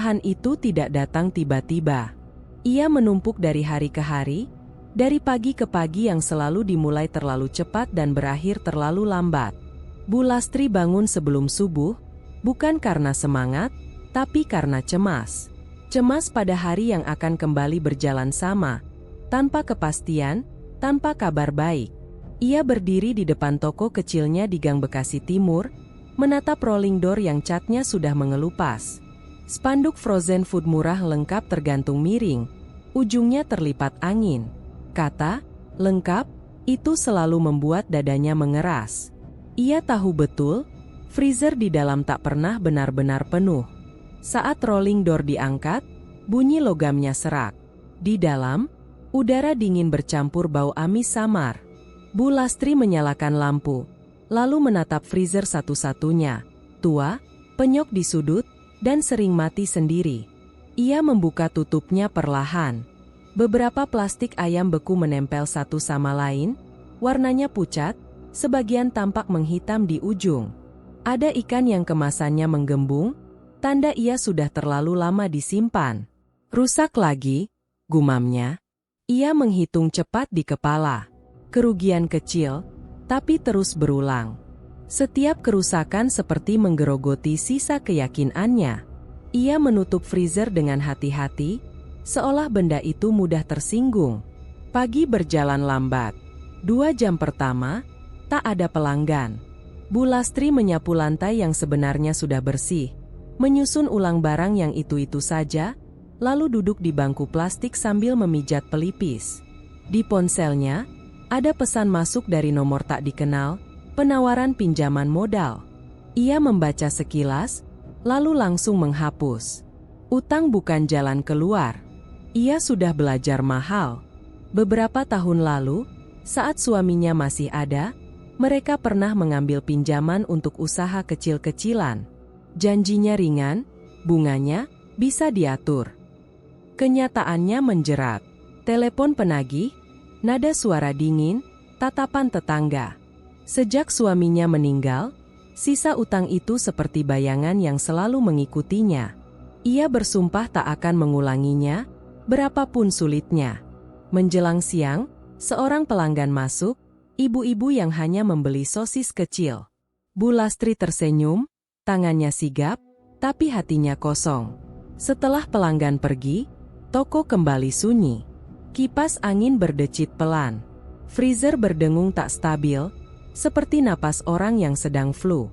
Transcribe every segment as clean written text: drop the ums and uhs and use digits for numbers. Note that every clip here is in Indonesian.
Perubahan itu tidak datang tiba-tiba. Ia menumpuk dari hari ke hari, dari pagi ke pagi yang selalu dimulai terlalu cepat dan berakhir terlalu lambat. Bu Lastri bangun sebelum subuh, bukan karena semangat, tapi karena cemas. Cemas pada hari yang akan kembali berjalan sama, tanpa kepastian, tanpa kabar baik. Ia berdiri di depan toko kecilnya di Gang Bekasi Timur, menatap rolling door yang catnya sudah mengelupas. Spanduk frozen food murah lengkap tergantung miring, ujungnya terlipat angin. Kata, lengkap, itu selalu membuat dadanya mengeras. Ia tahu betul, freezer di dalam tak pernah benar-benar penuh. Saat rolling door diangkat, bunyi logamnya serak. Di dalam, udara dingin bercampur bau amis samar. Bu Lastri menyalakan lampu, lalu menatap freezer satu-satunya, tua, penyok di sudut, dan sering mati sendiri. Ia membuka tutupnya perlahan. Beberapa plastik ayam beku menempel satu sama lain, warnanya pucat, sebagian tampak menghitam di ujung. Ada ikan yang kemasannya menggembung, tanda ia sudah terlalu lama disimpan. Rusak lagi, gumamnya. Ia menghitung cepat di kepala. Kerugian kecil, tapi terus berulang. Setiap kerusakan seperti menggerogoti sisa keyakinannya. Ia menutup freezer dengan hati-hati, seolah benda itu mudah tersinggung. Pagi berjalan lambat. 2 jam pertama, tak ada pelanggan. Bu Lastri menyapu lantai yang sebenarnya sudah bersih, menyusun ulang barang yang itu-itu saja, lalu duduk di bangku plastik sambil memijat pelipis. Di ponselnya, ada pesan masuk dari nomor tak dikenal, penawaran pinjaman modal. Ia membaca sekilas, lalu langsung menghapus. Utang bukan jalan keluar. Ia sudah belajar mahal. Beberapa tahun lalu, saat suaminya masih ada, mereka pernah mengambil pinjaman untuk usaha kecil-kecilan. Janjinya ringan, bunganya bisa diatur. Kenyataannya menjerat. Telepon penagih, nada suara dingin, tatapan tetangga. Sejak suaminya meninggal, sisa utang itu seperti bayangan yang selalu mengikutinya. Ia bersumpah tak akan mengulanginya, berapapun sulitnya. Menjelang siang, seorang pelanggan masuk, ibu-ibu yang hanya membeli sosis kecil. Bu Lastri tersenyum, tangannya sigap, tapi hatinya kosong. Setelah pelanggan pergi, toko kembali sunyi. Kipas angin berdecit pelan. Freezer berdengung tak stabil, seperti napas orang yang sedang flu.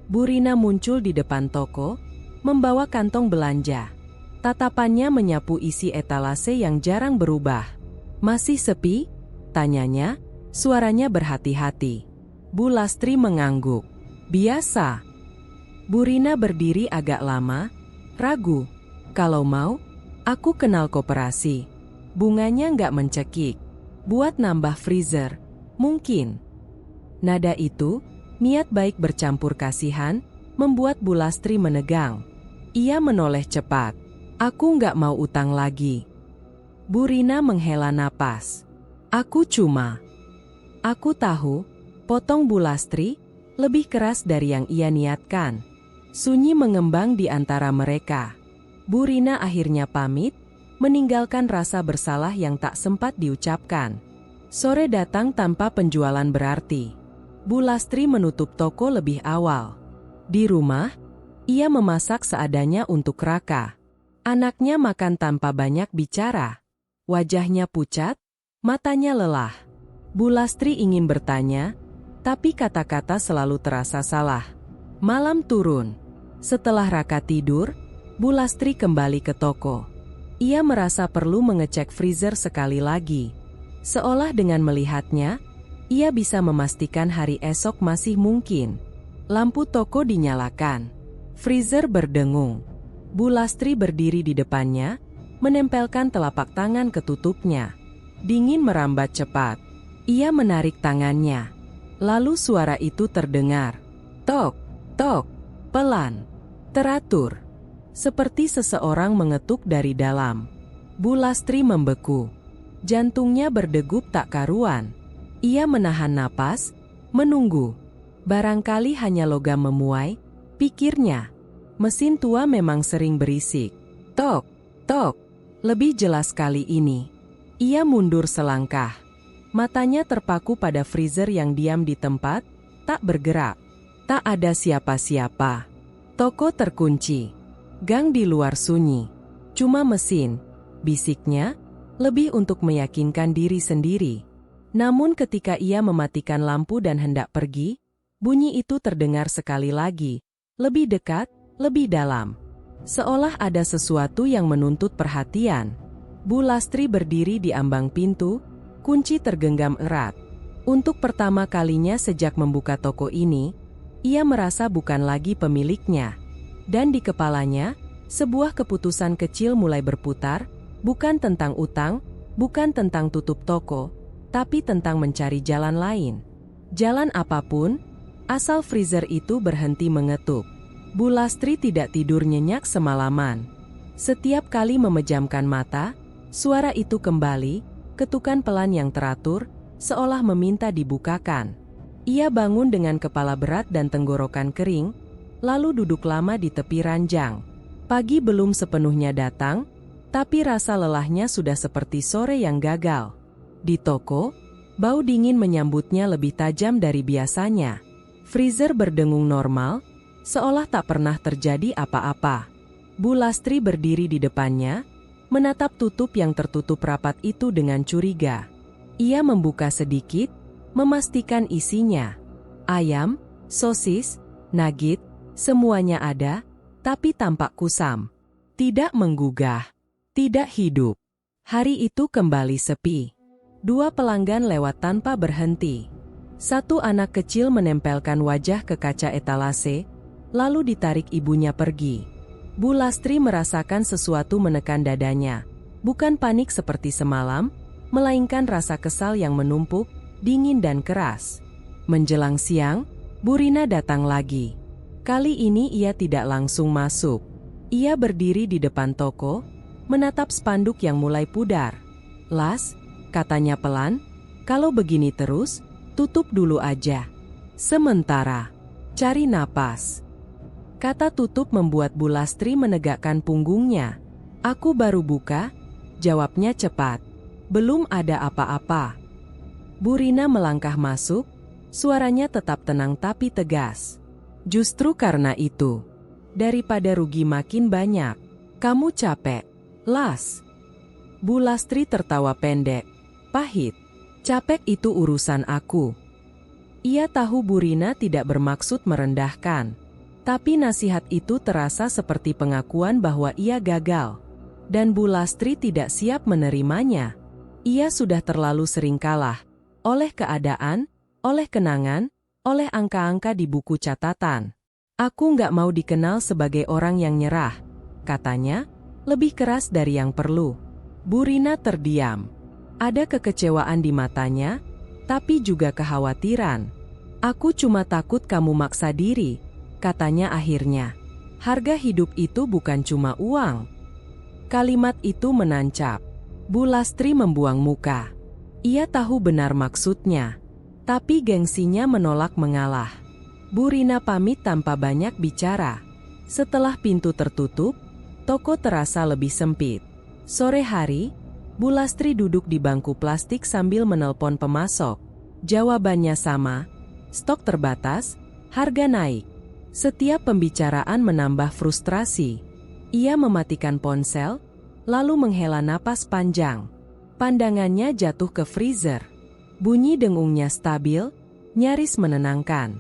Bu Rina muncul di depan toko, membawa kantong belanja. Tatapannya menyapu isi etalase yang jarang berubah. "Masih sepi?" tanyanya, suaranya berhati-hati. Bu Lastri mengangguk. "Biasa." Bu Rina berdiri agak lama, ragu. "Kalau mau, aku kenal koperasi." Bunganya nggak mencekik. "Buat nambah freezer, mungkin." Nada itu, niat baik bercampur kasihan, membuat Bu Lastri menegang. Ia menoleh cepat. "Aku nggak mau utang lagi." Bu Rina menghela napas. Aku tahu, potong Bu Lastri, lebih keras dari yang ia niatkan. Sunyi mengembang di antara mereka. Bu Rina akhirnya pamit, meninggalkan rasa bersalah yang tak sempat diucapkan. Sore datang tanpa penjualan berarti. Bu Lastri menutup toko lebih awal. Di rumah, ia memasak seadanya untuk Raka. Anaknya makan tanpa banyak bicara. Wajahnya pucat, matanya lelah. Bu Lastri ingin bertanya, tapi kata-kata selalu terasa salah. Malam turun. Setelah Raka tidur, Bu Lastri kembali ke toko. Ia merasa perlu mengecek freezer sekali lagi. Seolah dengan melihatnya, ia bisa memastikan hari esok masih mungkin. Lampu toko dinyalakan. Freezer berdengung. Bu Lastri berdiri di depannya, menempelkan telapak tangan ke tutupnya. Dingin merambat cepat. Ia menarik tangannya. Lalu suara itu terdengar. Tok, tok, pelan, teratur. Seperti seseorang mengetuk dari dalam. Bu Lastri membeku. Jantungnya berdegup tak karuan. Ia menahan napas, menunggu. Barangkali hanya logam memuai, pikirnya. Mesin tua memang sering berisik. Tok, tok. Lebih jelas kali ini. Ia mundur selangkah. Matanya terpaku pada freezer yang diam di tempat, tak bergerak. Tak ada siapa-siapa. Toko terkunci. Gang di luar sunyi. Cuma mesin, bisiknya, lebih untuk meyakinkan diri sendiri. Namun ketika ia mematikan lampu dan hendak pergi, bunyi itu terdengar sekali lagi. Lebih dekat, lebih dalam. Seolah ada sesuatu yang menuntut perhatian. Bu Lastri berdiri di ambang pintu, kunci tergenggam erat. Untuk pertama kalinya sejak membuka toko ini, ia merasa bukan lagi pemiliknya. Dan di kepalanya, sebuah keputusan kecil mulai berputar, bukan tentang utang, bukan tentang tutup toko, tapi tentang mencari jalan lain. Jalan apapun, asal freezer itu berhenti mengetuk. Bu Lastri tidak tidur nyenyak semalaman. Setiap kali memejamkan mata, suara itu kembali, ketukan pelan yang teratur, seolah meminta dibukakan. Ia bangun dengan kepala berat dan tenggorokan kering, lalu duduk lama di tepi ranjang. Pagi belum sepenuhnya datang, tapi rasa lelahnya sudah seperti sore yang gagal. Di toko, bau dingin menyambutnya lebih tajam dari biasanya. Freezer berdengung normal, seolah tak pernah terjadi apa-apa. Bu Lastri berdiri di depannya, menatap tutup yang tertutup rapat itu dengan curiga. Ia membuka sedikit, memastikan isinya. Ayam, sosis, nugget, semuanya ada, tapi tampak kusam. Tidak menggugah, tidak hidup. Hari itu kembali sepi. 2 pelanggan lewat tanpa berhenti. Satu anak kecil menempelkan wajah ke kaca etalase, lalu ditarik ibunya pergi. Bu Lastri merasakan sesuatu menekan dadanya. Bukan panik seperti semalam, melainkan rasa kesal yang menumpuk, dingin dan keras. Menjelang siang, Bu Rina datang lagi. Kali ini ia tidak langsung masuk. Ia berdiri di depan toko, menatap spanduk yang mulai pudar. "Las," katanya pelan, "kalau begini terus, tutup dulu aja. Sementara, cari napas." Kata tutup membuat Bu Lastri menegakkan punggungnya. "Aku baru buka," jawabnya cepat. "Belum ada apa-apa." Bu Rina melangkah masuk, suaranya tetap tenang tapi tegas. "Justru karena itu, daripada rugi makin banyak, kamu capek, Las." Bu Lastri tertawa pendek, pahit. "Capek itu urusan aku." Ia tahu Bu Rina tidak bermaksud merendahkan. Tapi nasihat itu terasa seperti pengakuan bahwa ia gagal. Dan Bu Lastri tidak siap menerimanya. Ia sudah terlalu sering kalah. Oleh keadaan, oleh kenangan, oleh angka-angka di buku catatan. "Aku nggak mau dikenal sebagai orang yang nyerah," katanya, lebih keras dari yang perlu. Bu Rina terdiam. Ada kekecewaan di matanya, tapi juga kekhawatiran. "Aku cuma takut kamu maksa diri," katanya akhirnya. "Harga hidup itu bukan cuma uang." Kalimat itu menancap. Bu Lastri membuang muka. Ia tahu benar maksudnya, tapi gengsinya menolak mengalah. Bu Rina pamit tanpa banyak bicara. Setelah pintu tertutup, toko terasa lebih sempit. Sore hari, Bu Lastri duduk di bangku plastik sambil menelpon pemasok. Jawabannya sama, stok terbatas, harga naik. Setiap pembicaraan menambah frustrasi. Ia mematikan ponsel, lalu menghela napas panjang. Pandangannya jatuh ke freezer. Bunyi dengungnya stabil, nyaris menenangkan.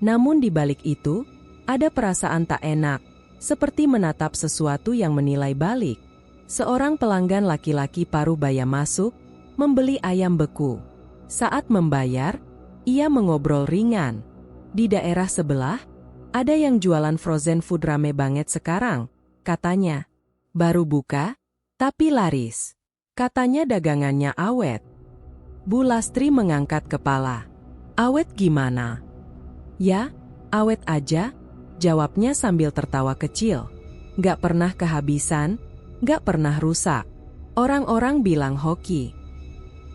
Namun di balik itu, ada perasaan tak enak, seperti menatap sesuatu yang menilai balik. Seorang pelanggan laki-laki paruh baya masuk, membeli ayam beku. Saat membayar, ia mengobrol ringan. "Di daerah sebelah, ada yang jualan frozen food rame banget sekarang," katanya. "Baru buka, tapi laris. Katanya dagangannya awet." Bu Lastri mengangkat kepala. "Awet gimana?" "Ya, awet aja," jawabnya sambil tertawa kecil. "Nggak pernah kehabisan, nggak pernah rusak. Orang-orang bilang hoki."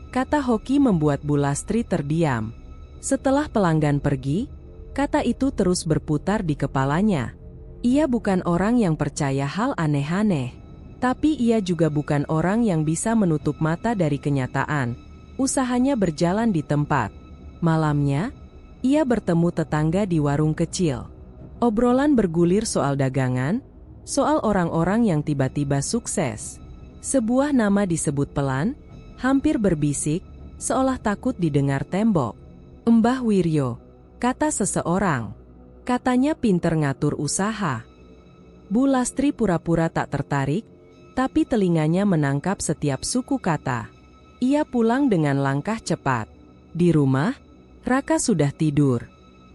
Kata hoki membuat Bu Lastri terdiam. Setelah pelanggan pergi, kata itu terus berputar di kepalanya. Ia bukan orang yang percaya hal aneh-aneh. Tapi ia juga bukan orang yang bisa menutup mata dari kenyataan. Usahanya berjalan di tempat. Malamnya, ia bertemu tetangga di warung kecil. Obrolan bergulir soal dagangan, soal orang-orang yang tiba-tiba sukses. Sebuah nama disebut pelan, hampir berbisik, seolah takut didengar tembok. "Mbah Wiryo," kata seseorang. Katanya pinter ngatur usaha. Bu Lastri pura-pura tak tertarik, tapi telinganya menangkap setiap suku kata. Ia pulang dengan langkah cepat. Di rumah, Raka sudah tidur.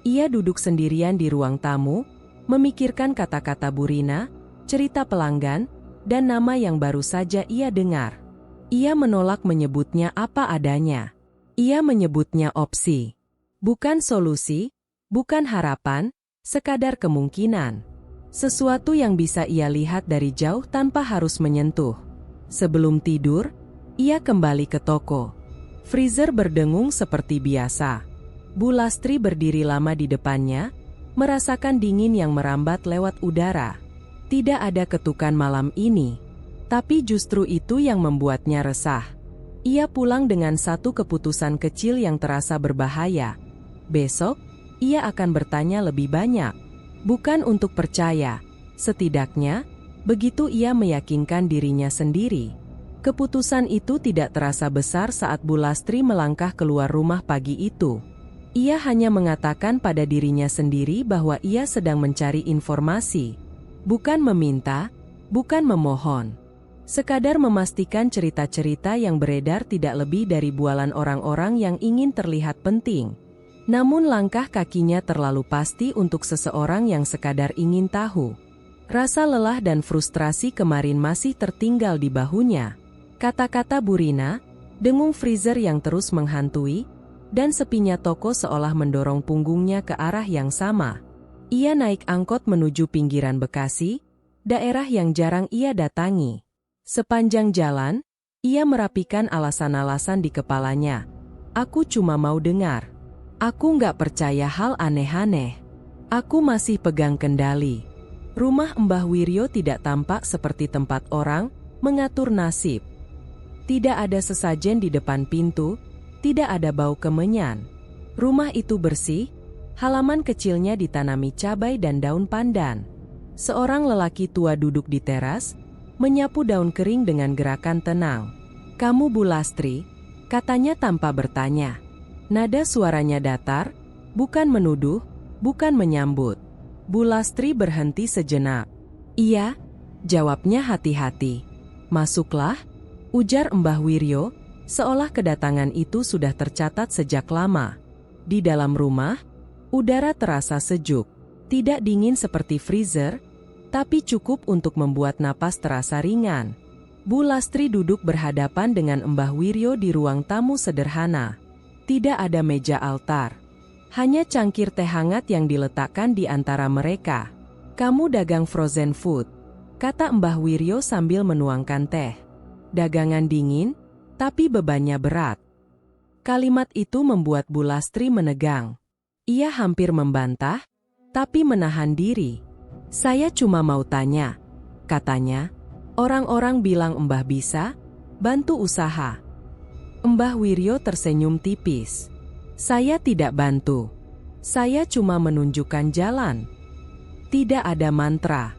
Ia duduk sendirian di ruang tamu, memikirkan kata-kata Bu Rina, cerita pelanggan, dan nama yang baru saja ia dengar. Ia menolak menyebutnya apa adanya. Ia menyebutnya opsi. Bukan solusi, bukan harapan, sekadar kemungkinan. Sesuatu yang bisa ia lihat dari jauh tanpa harus menyentuh. Sebelum tidur, ia kembali ke toko. Freezer berdengung seperti biasa. Bu Lastri berdiri lama di depannya, merasakan dingin yang merambat lewat udara. Tidak ada ketukan malam ini, tapi justru itu yang membuatnya resah. Ia pulang dengan satu keputusan kecil yang terasa berbahaya. Besok, ia akan bertanya lebih banyak. Bukan untuk percaya, setidaknya, begitu ia meyakinkan dirinya sendiri. Keputusan itu tidak terasa besar saat Bu Lastri melangkah keluar rumah pagi itu. Ia hanya mengatakan pada dirinya sendiri bahwa ia sedang mencari informasi. Bukan meminta, bukan memohon. Sekadar memastikan cerita-cerita yang beredar tidak lebih dari bualan orang-orang yang ingin terlihat penting. Namun langkah kakinya terlalu pasti untuk seseorang yang sekadar ingin tahu. Rasa lelah dan frustrasi kemarin masih tertinggal di bahunya. Kata-kata Bu Rina, dengung freezer yang terus menghantui, dan sepinya toko seolah mendorong punggungnya ke arah yang sama. Ia naik angkot menuju pinggiran Bekasi, daerah yang jarang ia datangi. Sepanjang jalan, ia merapikan alasan-alasan di kepalanya. "Aku cuma mau dengar. Aku nggak percaya hal aneh-aneh. Aku masih pegang kendali." Rumah Mbah Wiryo tidak tampak seperti tempat orang mengatur nasib. Tidak ada sesajen di depan pintu, tidak ada bau kemenyan. Rumah itu bersih, halaman kecilnya ditanami cabai dan daun pandan. Seorang lelaki tua duduk di teras, menyapu daun kering dengan gerakan tenang. "Kamu Bu Lastri?" katanya tanpa bertanya. Nada suaranya datar, bukan menuduh, bukan menyambut. Bu Lastri berhenti sejenak. "Iya," jawabnya hati-hati. "Masuklah," ujar Mbah Wiryo, seolah kedatangan itu sudah tercatat sejak lama. Di dalam rumah, udara terasa sejuk. Tidak dingin seperti freezer, tapi cukup untuk membuat napas terasa ringan. Bu Lastri duduk berhadapan dengan Mbah Wiryo di ruang tamu sederhana. Tidak ada meja altar. Hanya cangkir teh hangat yang diletakkan di antara mereka. "Kamu dagang frozen food," kata Mbah Wiryo sambil menuangkan teh. "Dagangan dingin, tapi bebannya berat." Kalimat itu membuat Bu Lastri menegang. Ia hampir membantah, tapi menahan diri. "Saya cuma mau tanya," katanya. "Orang-orang bilang Mbah bisa bantu usaha." Mbah Wiryo tersenyum tipis. "Saya tidak bantu. Saya cuma menunjukkan jalan. Tidak ada mantra.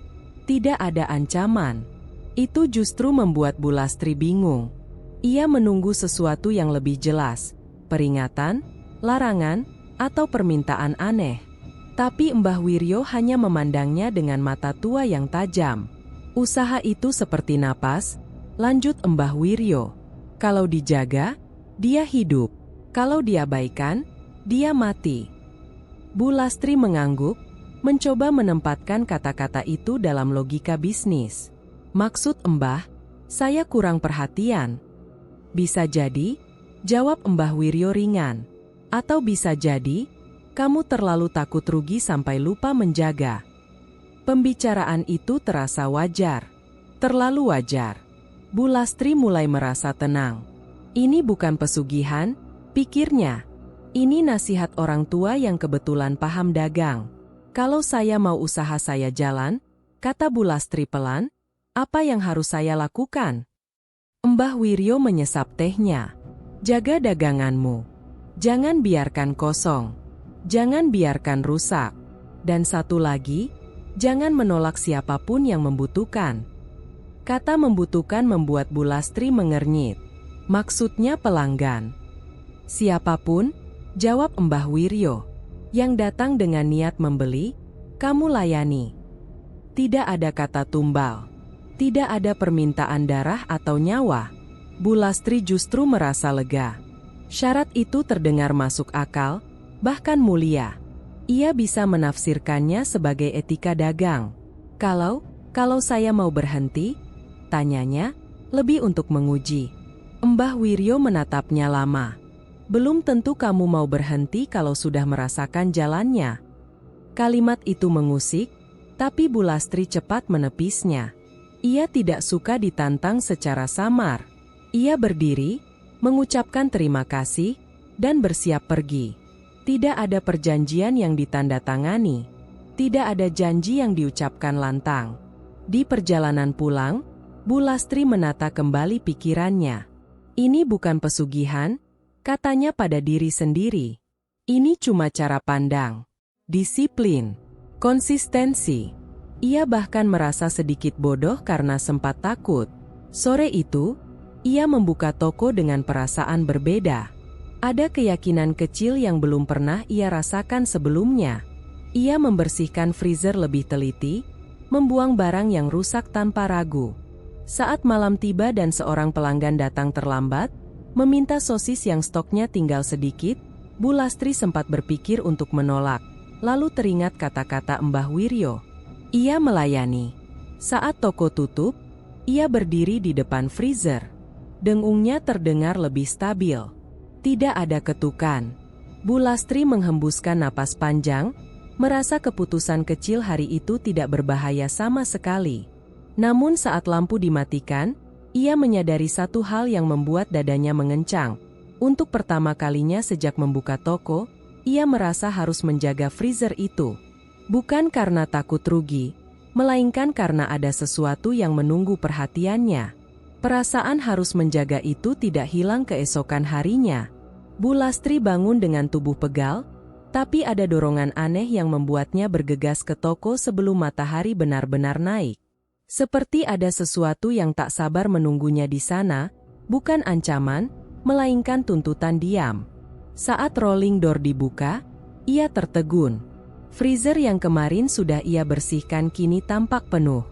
Tidak ada ancaman." Itu justru membuat Bu Lastri bingung. Ia menunggu sesuatu yang lebih jelas. Peringatan, larangan, atau permintaan aneh. Tapi Mbah Wiryo hanya memandangnya dengan mata tua yang tajam. "Usaha itu seperti napas," lanjut Mbah Wiryo. "Kalau dijaga, dia hidup. Kalau diabaikan, dia mati." Bu Lastri mengangguk, mencoba menempatkan kata-kata itu dalam logika bisnis. "Maksud Mbah, saya kurang perhatian." "Bisa jadi," jawab Mbah Wiryo ringan. "Atau bisa jadi, kamu terlalu takut rugi sampai lupa menjaga." Pembicaraan itu terasa wajar. Terlalu wajar. Bu Lastri mulai merasa tenang. Ini bukan pesugihan, pikirnya. Ini nasihat orang tua yang kebetulan paham dagang. "Kalau saya mau usaha saya jalan," kata Bu Lastri pelan, Apa yang harus saya lakukan? Mbah Wiryo menyesap tehnya. Jaga daganganmu. Jangan biarkan kosong. Jangan biarkan rusak. Dan satu lagi, jangan menolak siapapun yang membutuhkan. Kata membutuhkan membuat Bu Lastri mengernyit. Maksudnya pelanggan. Siapapun, jawab Mbah Wiryo. Yang datang dengan niat membeli, kamu layani. Tidak ada kata tumbal. Tidak ada permintaan darah atau nyawa. Bu Lastri justru merasa lega. Syarat itu terdengar masuk akal, bahkan mulia. Ia bisa menafsirkannya sebagai etika dagang. Kalau saya mau berhenti? Tanyanya, lebih untuk menguji. Mbah Wiryo menatapnya lama. Belum tentu kamu mau berhenti kalau sudah merasakan jalannya. Kalimat itu mengusik, tapi Bu Lastri cepat menepisnya. Ia tidak suka ditantang secara samar. Ia berdiri, mengucapkan terima kasih, dan bersiap pergi. Tidak ada perjanjian yang ditandatangani. Tidak ada janji yang diucapkan lantang. Di perjalanan pulang, Bu Lastri menata kembali pikirannya. Ini bukan pesugihan, katanya pada diri sendiri. Ini cuma cara pandang. Disiplin. Konsistensi. Ia bahkan merasa sedikit bodoh karena sempat takut. Sore itu, ia membuka toko dengan perasaan berbeda. Ada keyakinan kecil yang belum pernah ia rasakan sebelumnya. Ia membersihkan freezer lebih teliti, membuang barang yang rusak tanpa ragu. Saat malam tiba dan seorang pelanggan datang terlambat, meminta sosis yang stoknya tinggal sedikit, Bu Lastri sempat berpikir untuk menolak. Lalu teringat kata-kata Mbah Wiryo. Ia melayani. Saat toko tutup, ia berdiri di depan freezer. Dengungnya terdengar lebih stabil. Tidak ada ketukan. Bu Lastri menghembuskan napas panjang, merasa keputusan kecil hari itu tidak berbahaya sama sekali. Namun saat lampu dimatikan, ia menyadari satu hal yang membuat dadanya mengencang. Untuk pertama kalinya sejak membuka toko, ia merasa harus menjaga freezer itu. Bukan karena takut rugi, melainkan karena ada sesuatu yang menunggu perhatiannya. Perasaan harus menjaga itu tidak hilang keesokan harinya. Bu Lastri bangun dengan tubuh pegal, tapi ada dorongan aneh yang membuatnya bergegas ke toko sebelum matahari benar-benar naik. Seperti ada sesuatu yang tak sabar menunggunya di sana, bukan ancaman, melainkan tuntutan diam. Saat rolling door dibuka, ia tertegun. Freezer yang kemarin sudah ia bersihkan kini tampak penuh.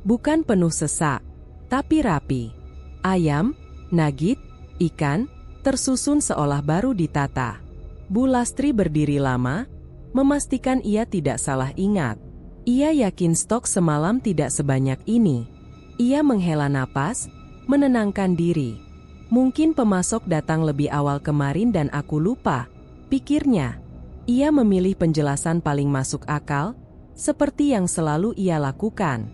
Bukan penuh sesak, tapi rapi. Ayam, nugget, ikan, tersusun seolah baru ditata. Bu Lastri berdiri lama, memastikan ia tidak salah ingat. Ia yakin stok semalam tidak sebanyak ini. Ia menghela napas, menenangkan diri. Mungkin pemasok datang lebih awal kemarin dan aku lupa, pikirnya. Ia memilih penjelasan paling masuk akal, seperti yang selalu ia lakukan.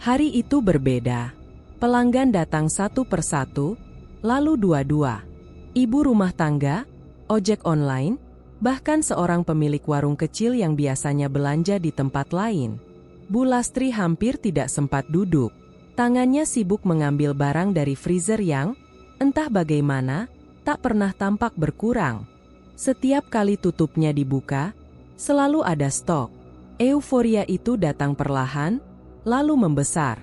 Hari itu berbeda. Pelanggan datang satu persatu, lalu dua-dua. Ibu rumah tangga, ojek online, bahkan seorang pemilik warung kecil yang biasanya belanja di tempat lain. Bu Lastri hampir tidak sempat duduk. Tangannya sibuk mengambil barang dari freezer yang, entah bagaimana, tak pernah tampak berkurang. Setiap kali tutupnya dibuka, selalu ada stok. Euforia itu datang perlahan, lalu membesar.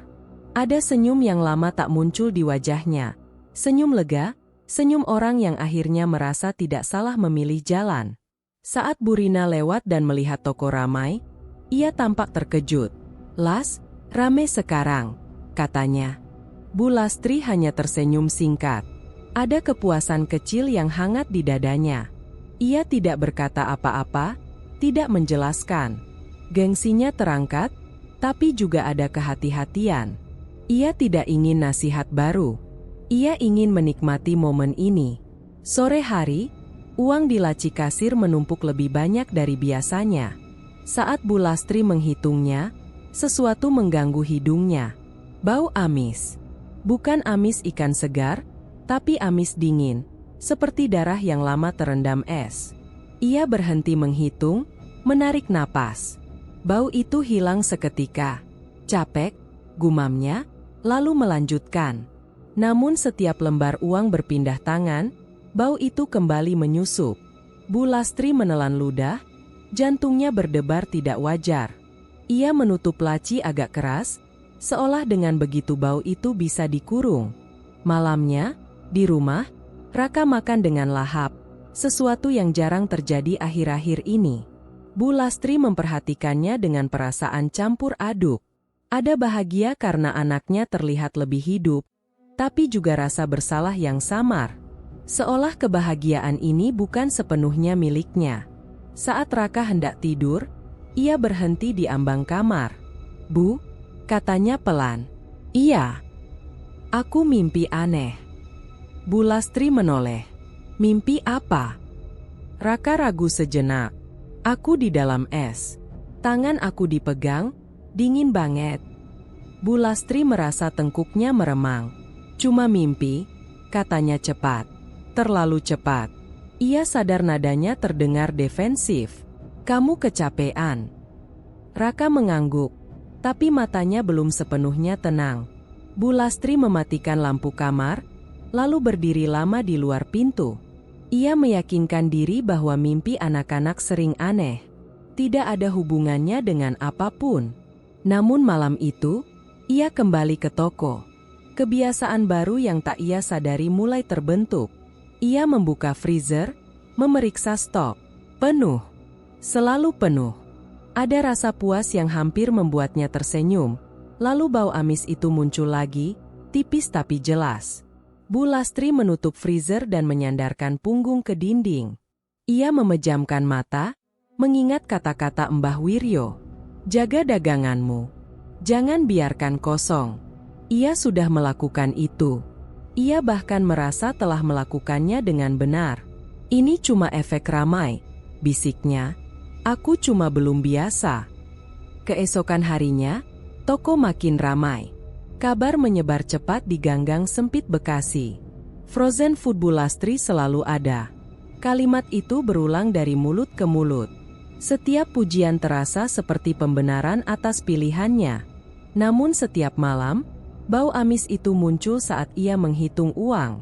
Ada senyum yang lama tak muncul di wajahnya. Senyum lega, senyum orang yang akhirnya merasa tidak salah memilih jalan. Saat Bu Rina lewat dan melihat toko ramai, ia tampak terkejut. "Las, rame sekarang," katanya. Bu Lastri hanya tersenyum singkat. Ada kepuasan kecil yang hangat di dadanya. Ia tidak berkata apa-apa, tidak menjelaskan. Gengsinya terangkat, tapi juga ada kehati-hatian. Ia tidak ingin nasihat baru. Ia ingin menikmati momen ini. Sore hari, uang di laci kasir menumpuk lebih banyak dari biasanya. Saat Bu Lastri menghitungnya, sesuatu mengganggu hidungnya. Bau amis. Bukan amis ikan segar, tapi amis dingin. Seperti darah yang lama terendam es. Ia berhenti menghitung, menarik napas. Bau itu hilang seketika. Capek, gumamnya, lalu melanjutkan. Namun setiap lembar uang berpindah tangan, bau itu kembali menyusup. Bu Lastri menelan ludah, jantungnya berdebar tidak wajar. Ia menutup laci agak keras, seolah dengan begitu bau itu bisa dikurung. Malamnya, di rumah, Raka makan dengan lahap, sesuatu yang jarang terjadi akhir-akhir ini. Bu Lastri memperhatikannya dengan perasaan campur aduk. Ada bahagia karena anaknya terlihat lebih hidup, tapi juga rasa bersalah yang samar. Seolah kebahagiaan ini bukan sepenuhnya miliknya. Saat Raka hendak tidur, ia berhenti di ambang kamar. "Bu," katanya pelan. "Iya. Aku mimpi aneh." Bu Lastri menoleh. "Mimpi apa?" Raka ragu sejenak. "Aku di dalam es. Tangan aku dipegang, dingin banget." Bu Lastri merasa tengkuknya meremang. "Cuma mimpi," katanya cepat. Terlalu cepat. Ia sadar nadanya terdengar defensif. "Kamu kecapean." Raka mengangguk, tapi matanya belum sepenuhnya tenang. Bu Lastri mematikan lampu kamar, lalu berdiri lama di luar pintu. Ia meyakinkan diri bahwa mimpi anak-anak sering aneh. Tidak ada hubungannya dengan apapun. Namun malam itu, ia kembali ke toko. Kebiasaan baru yang tak ia sadari mulai terbentuk. Ia membuka freezer, memeriksa stok. Penuh. Selalu penuh. Ada rasa puas yang hampir membuatnya tersenyum. Lalu bau amis itu muncul lagi, tipis tapi jelas. Bu Lastri menutup freezer dan menyandarkan punggung ke dinding. Ia memejamkan mata, mengingat kata-kata Mbah Wiryo. "Jaga daganganmu. Jangan biarkan kosong." Ia sudah melakukan itu. Ia bahkan merasa telah melakukannya dengan benar. "Ini cuma efek ramai," bisiknya. "Aku cuma belum biasa." Keesokan harinya, toko makin ramai. Kabar menyebar cepat di ganggang sempit Bekasi. Frozen food Bu Lastri selalu ada. Kalimat itu berulang dari mulut ke mulut. Setiap pujian terasa seperti pembenaran atas pilihannya. Namun setiap malam, bau amis itu muncul saat ia menghitung uang.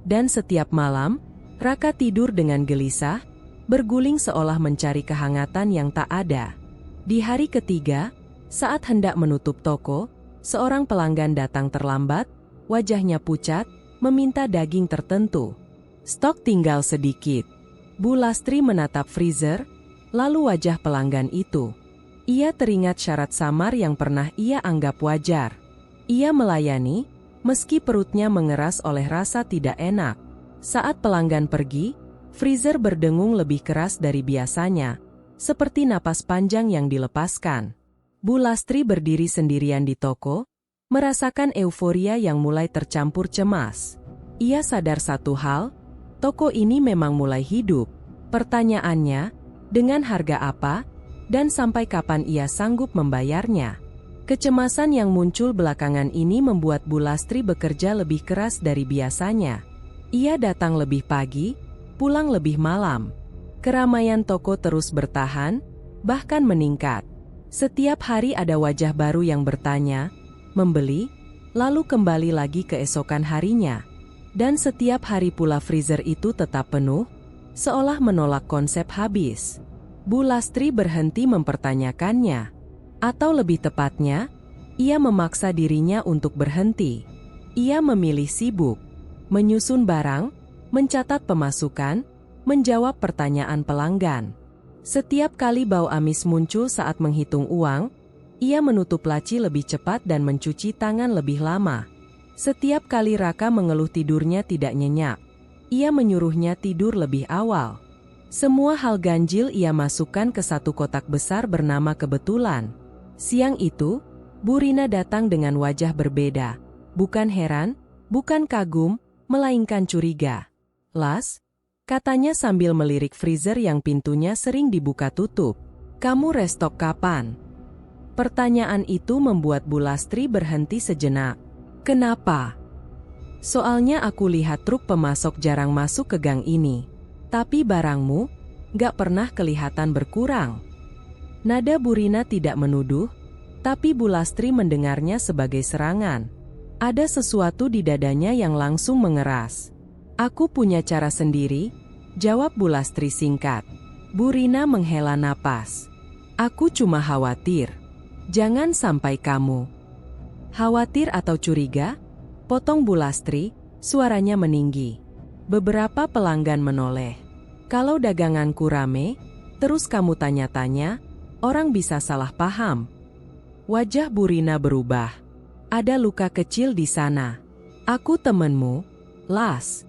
Dan setiap malam, Raka tidur dengan gelisah, berguling seolah mencari kehangatan yang tak ada. Di hari ketiga, saat hendak menutup toko, seorang pelanggan datang terlambat, wajahnya pucat, meminta daging tertentu. "Stok tinggal sedikit." Bu Lastri menatap freezer, lalu wajah pelanggan itu. Ia teringat syarat samar yang pernah ia anggap wajar. Ia melayani, meski perutnya mengeras oleh rasa tidak enak. Saat pelanggan pergi, freezer berdengung lebih keras dari biasanya, seperti napas panjang yang dilepaskan. Bu Lastri berdiri sendirian di toko, merasakan euforia yang mulai tercampur cemas. Ia sadar satu hal, toko ini memang mulai hidup. Pertanyaannya, dengan harga apa, dan sampai kapan ia sanggup membayarnya? Kecemasan yang muncul belakangan ini membuat Bu Lastri bekerja lebih keras dari biasanya. Ia datang lebih pagi, pulang lebih malam. Keramaian toko terus bertahan, bahkan meningkat. Setiap hari ada wajah baru yang bertanya, membeli, lalu kembali lagi keesokan harinya. Dan setiap hari pula freezer itu tetap penuh, seolah menolak konsep habis. Bu Lastri berhenti mempertanyakannya. Atau lebih tepatnya, ia memaksa dirinya untuk berhenti. Ia memilih sibuk, menyusun barang, mencatat pemasukan, menjawab pertanyaan pelanggan. Setiap kali bau amis muncul saat menghitung uang, ia menutup laci lebih cepat dan mencuci tangan lebih lama. Setiap kali Raka mengeluh tidurnya tidak nyenyak, ia menyuruhnya tidur lebih awal. Semua hal ganjil ia masukkan ke satu kotak besar bernama kebetulan. Siang itu, Bu Rina datang dengan wajah berbeda. Bukan heran, bukan kagum, melainkan curiga. "Las," katanya sambil melirik freezer yang pintunya sering dibuka tutup. "Kamu restok kapan?" Pertanyaan itu membuat Bu Lastri berhenti sejenak. "Kenapa?" "Soalnya aku lihat truk pemasok jarang masuk ke gang ini. Tapi barangmu, gak pernah kelihatan berkurang." Nada Bu Rina tidak menuduh, tapi Bu Lastri mendengarnya sebagai serangan. Ada sesuatu di dadanya yang langsung mengeras. Aku punya cara sendiri, jawab Bu Lastri singkat. Bu Rina menghela napas. Aku cuma khawatir. Jangan sampai kamu khawatir atau curiga? Potong Bu Lastri, suaranya meninggi. Beberapa pelanggan menoleh. Kalau daganganku rame, terus kamu tanya-tanya, orang bisa salah paham. Wajah Bu Rina berubah. Ada luka kecil di sana. Aku temenmu, Las.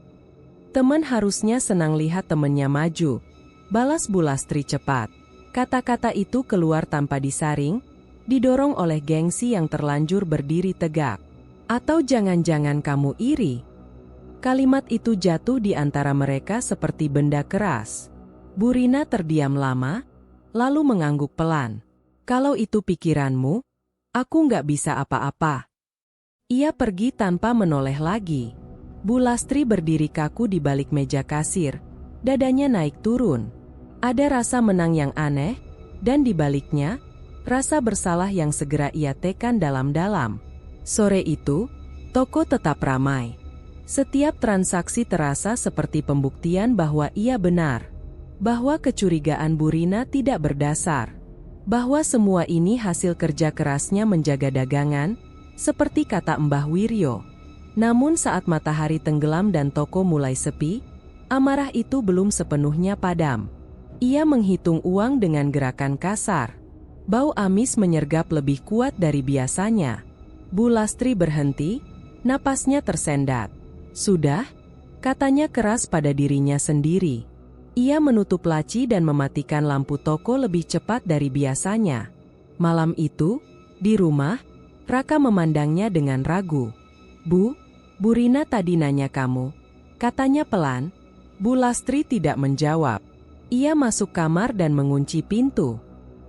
Teman harusnya senang lihat temennya maju. Balas Bu Lastri cepat. Kata-kata itu keluar tanpa disaring, didorong oleh gengsi yang terlanjur berdiri tegak. Atau jangan-jangan kamu iri? Kalimat itu jatuh di antara mereka seperti benda keras. Bu Rina terdiam lama, lalu mengangguk pelan. Kalau itu pikiranmu, aku nggak bisa apa-apa. Ia pergi tanpa menoleh lagi. Bu Lastri berdiri kaku di balik meja kasir, dadanya naik turun. Ada rasa menang yang aneh, dan di baliknya, rasa bersalah yang segera ia tekan dalam-dalam. Sore itu, toko tetap ramai. Setiap transaksi terasa seperti pembuktian bahwa ia benar. Bahwa kecurigaan Bu Rina tidak berdasar. Bahwa semua ini hasil kerja kerasnya menjaga dagangan, seperti kata Mbah Wiryo. Namun saat matahari tenggelam dan toko mulai sepi, amarah itu belum sepenuhnya padam. Ia menghitung uang dengan gerakan kasar. Bau amis menyergap lebih kuat dari biasanya. Bu Lastri berhenti, napasnya tersendat. Sudah, katanya keras pada dirinya sendiri. Ia menutup laci dan mematikan lampu toko lebih cepat dari biasanya. Malam itu, di rumah, Raka memandangnya dengan ragu. Bu Rina tadi nanya kamu. Katanya pelan. Bu Lastri tidak menjawab. Ia masuk kamar dan mengunci pintu.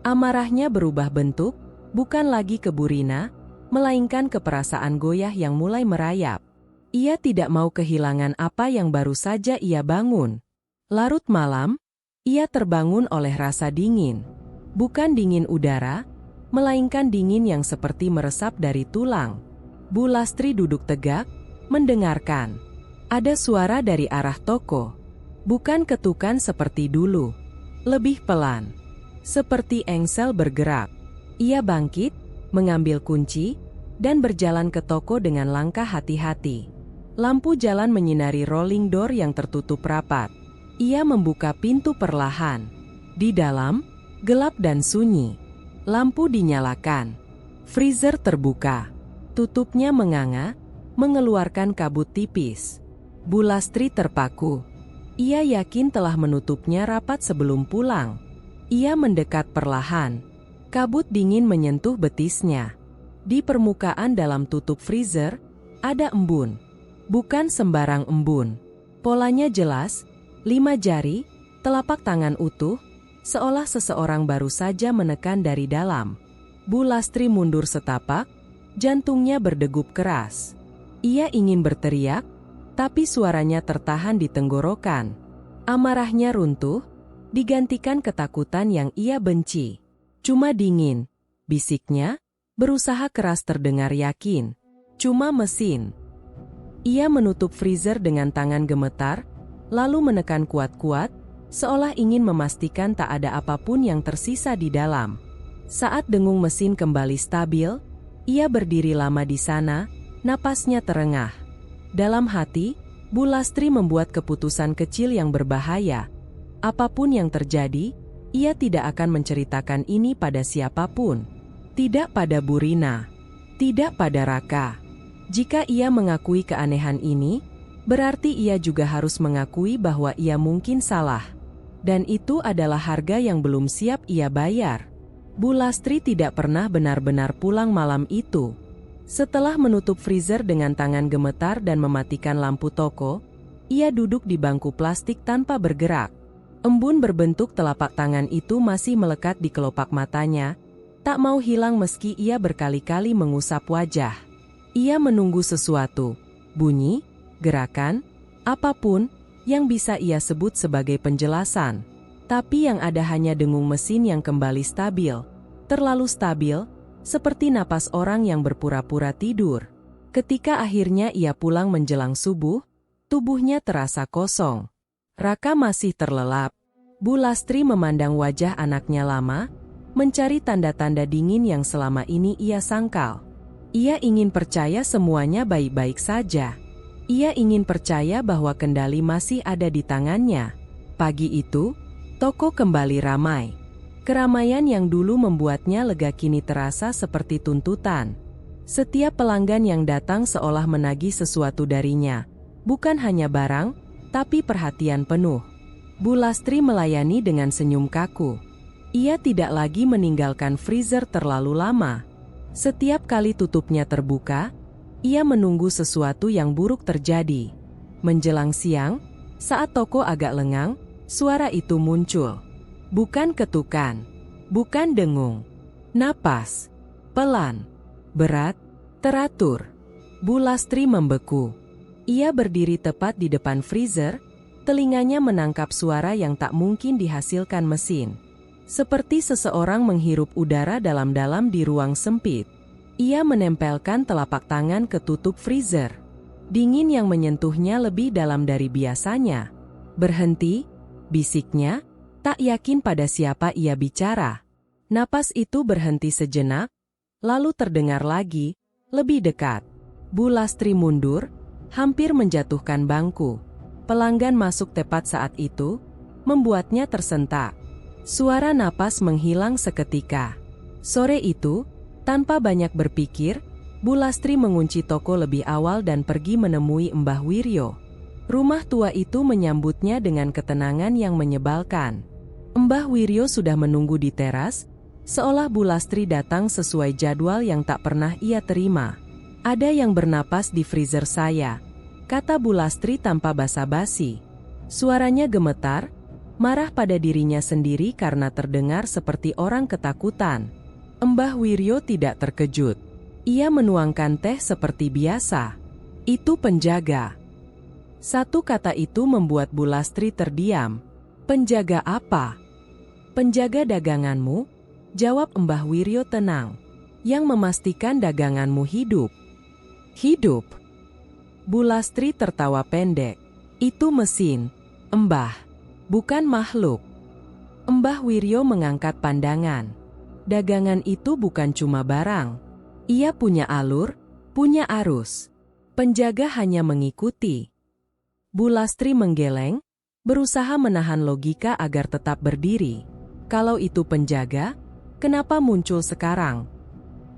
Amarahnya berubah bentuk, bukan lagi ke Bu Rina, melainkan ke perasaan goyah yang mulai merayap. Ia tidak mau kehilangan apa yang baru saja ia bangun. Larut malam, ia terbangun oleh rasa dingin. Bukan dingin udara, melainkan dingin yang seperti meresap dari tulang. Bu Lastri duduk tegak, mendengarkan. Ada suara dari arah toko. Bukan ketukan seperti dulu. Lebih pelan. Seperti engsel bergerak. Ia bangkit, mengambil kunci, dan berjalan ke toko dengan langkah hati-hati. Lampu jalan menyinari rolling door yang tertutup rapat. Ia membuka pintu perlahan. Di dalam, gelap dan sunyi. Lampu dinyalakan. Freezer terbuka. Tutupnya menganga, mengeluarkan kabut tipis. Bu Lastri terpaku. Ia yakin telah menutupnya rapat sebelum pulang. Ia mendekat perlahan. Kabut dingin menyentuh betisnya. Di permukaan dalam tutup freezer, ada embun. Bukan sembarang embun. Polanya jelas, 5 jari, telapak tangan utuh, seolah seseorang baru saja menekan dari dalam. Bu Lastri mundur setapak, jantungnya berdegup keras. Ia ingin berteriak, tapi suaranya tertahan di tenggorokan. Amarahnya runtuh, digantikan ketakutan yang ia benci. Cuma dingin, bisiknya, berusaha keras terdengar yakin. Cuma mesin. Ia menutup freezer dengan tangan gemetar, lalu menekan kuat-kuat, seolah ingin memastikan tak ada apapun yang tersisa di dalam. Saat dengung mesin kembali stabil, ia berdiri lama di sana, napasnya terengah. Dalam hati, Bu Lastri membuat keputusan kecil yang berbahaya. Apapun yang terjadi, ia tidak akan menceritakan ini pada siapapun. Tidak pada Bu Rina. Tidak pada Raka. Jika ia mengakui keanehan ini, berarti ia juga harus mengakui bahwa ia mungkin salah. Dan itu adalah harga yang belum siap ia bayar. Bu Lastri tidak pernah benar-benar pulang malam itu. Setelah menutup freezer dengan tangan gemetar dan mematikan lampu toko, ia duduk di bangku plastik tanpa bergerak. Embun berbentuk telapak tangan itu masih melekat di kelopak matanya, tak mau hilang meski ia berkali-kali mengusap wajah. Ia menunggu sesuatu, bunyi, gerakan, apapun, yang bisa ia sebut sebagai penjelasan. Tapi yang ada hanya dengung mesin yang kembali stabil. Terlalu stabil, seperti napas orang yang berpura-pura tidur. Ketika akhirnya ia pulang menjelang subuh, tubuhnya terasa kosong. Raka masih terlelap. Bu Lastri memandang wajah anaknya lama, mencari tanda-tanda dingin yang selama ini ia sangkal. Ia ingin percaya semuanya baik-baik saja. Ia ingin percaya bahwa kendali masih ada di tangannya. Pagi itu, toko kembali ramai. Keramaian yang dulu membuatnya lega kini terasa seperti tuntutan. Setiap pelanggan yang datang seolah menagih sesuatu darinya. Bukan hanya barang, tapi perhatian penuh. Bu Lastri melayani dengan senyum kaku. Ia tidak lagi meninggalkan freezer terlalu lama. Setiap kali tutupnya terbuka, ia menunggu sesuatu yang buruk terjadi. Menjelang siang, saat toko agak lengang, suara itu muncul. Bukan ketukan, bukan dengung. Napas, pelan, berat, teratur. Bu Lastri membeku. Ia berdiri tepat di depan freezer, telinganya menangkap suara yang tak mungkin dihasilkan mesin. Seperti seseorang menghirup udara dalam-dalam di ruang sempit. Ia menempelkan telapak tangan ke tutup freezer. Dingin yang menyentuhnya lebih dalam dari biasanya. Berhenti, bisiknya, tak yakin pada siapa ia bicara. Napas itu berhenti sejenak, lalu terdengar lagi, lebih dekat. Bu Lastri mundur, hampir menjatuhkan bangku. Pelanggan masuk tepat saat itu, membuatnya tersentak. Suara napas menghilang seketika. Sore itu, tanpa banyak berpikir, Bu Lastri mengunci toko lebih awal dan pergi menemui Mbah Wiryo. Rumah tua itu menyambutnya dengan ketenangan yang menyebalkan. Mbah Wiryo sudah menunggu di teras, seolah Bu Lastri datang sesuai jadwal yang tak pernah ia terima. "Ada yang bernapas di freezer saya," kata Bu Lastri tanpa basa-basi. Suaranya gemetar, marah pada dirinya sendiri karena terdengar seperti orang ketakutan. Mbah Wiryo tidak terkejut. Ia menuangkan teh seperti biasa. "Itu penjaga." Satu kata itu membuat Bu Lastri terdiam. "Penjaga apa?" "Penjaga daganganmu," jawab Mbah Wiryo tenang. "Yang memastikan daganganmu hidup." "Hidup?" Bu Lastri tertawa pendek. "Itu mesin, Mbah, bukan makhluk." Mbah Wiryo mengangkat pandangan. Dagangan itu bukan cuma barang. Ia punya alur, punya arus. Penjaga hanya mengikuti. Bu Lastri menggeleng, berusaha menahan logika agar tetap berdiri. "Kalau itu penjaga, kenapa muncul sekarang?"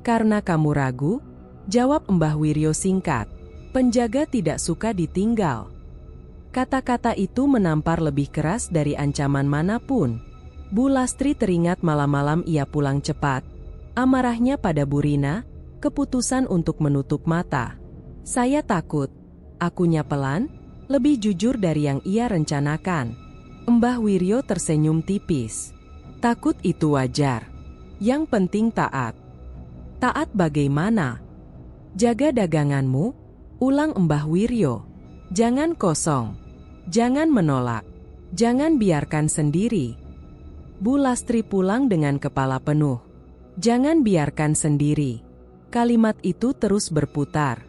"Karena kamu ragu," jawab Mbah Wiryo singkat. "Penjaga tidak suka ditinggal." Kata-kata itu menampar lebih keras dari ancaman manapun. Bu Lastri teringat malam-malam ia pulang cepat. Amarahnya pada Bu Rina, keputusan untuk menutup mata. "Saya takut." Akunya pelan, lebih jujur dari yang ia rencanakan. Mbah Wiryo tersenyum tipis. "Takut itu wajar. Yang penting taat." "Taat bagaimana?" "Jaga daganganmu," ulang Mbah Wiryo. "Jangan kosong. Jangan menolak. Jangan biarkan sendiri." Bu Lastri pulang dengan kepala penuh. "Jangan biarkan sendiri." Kalimat itu terus berputar.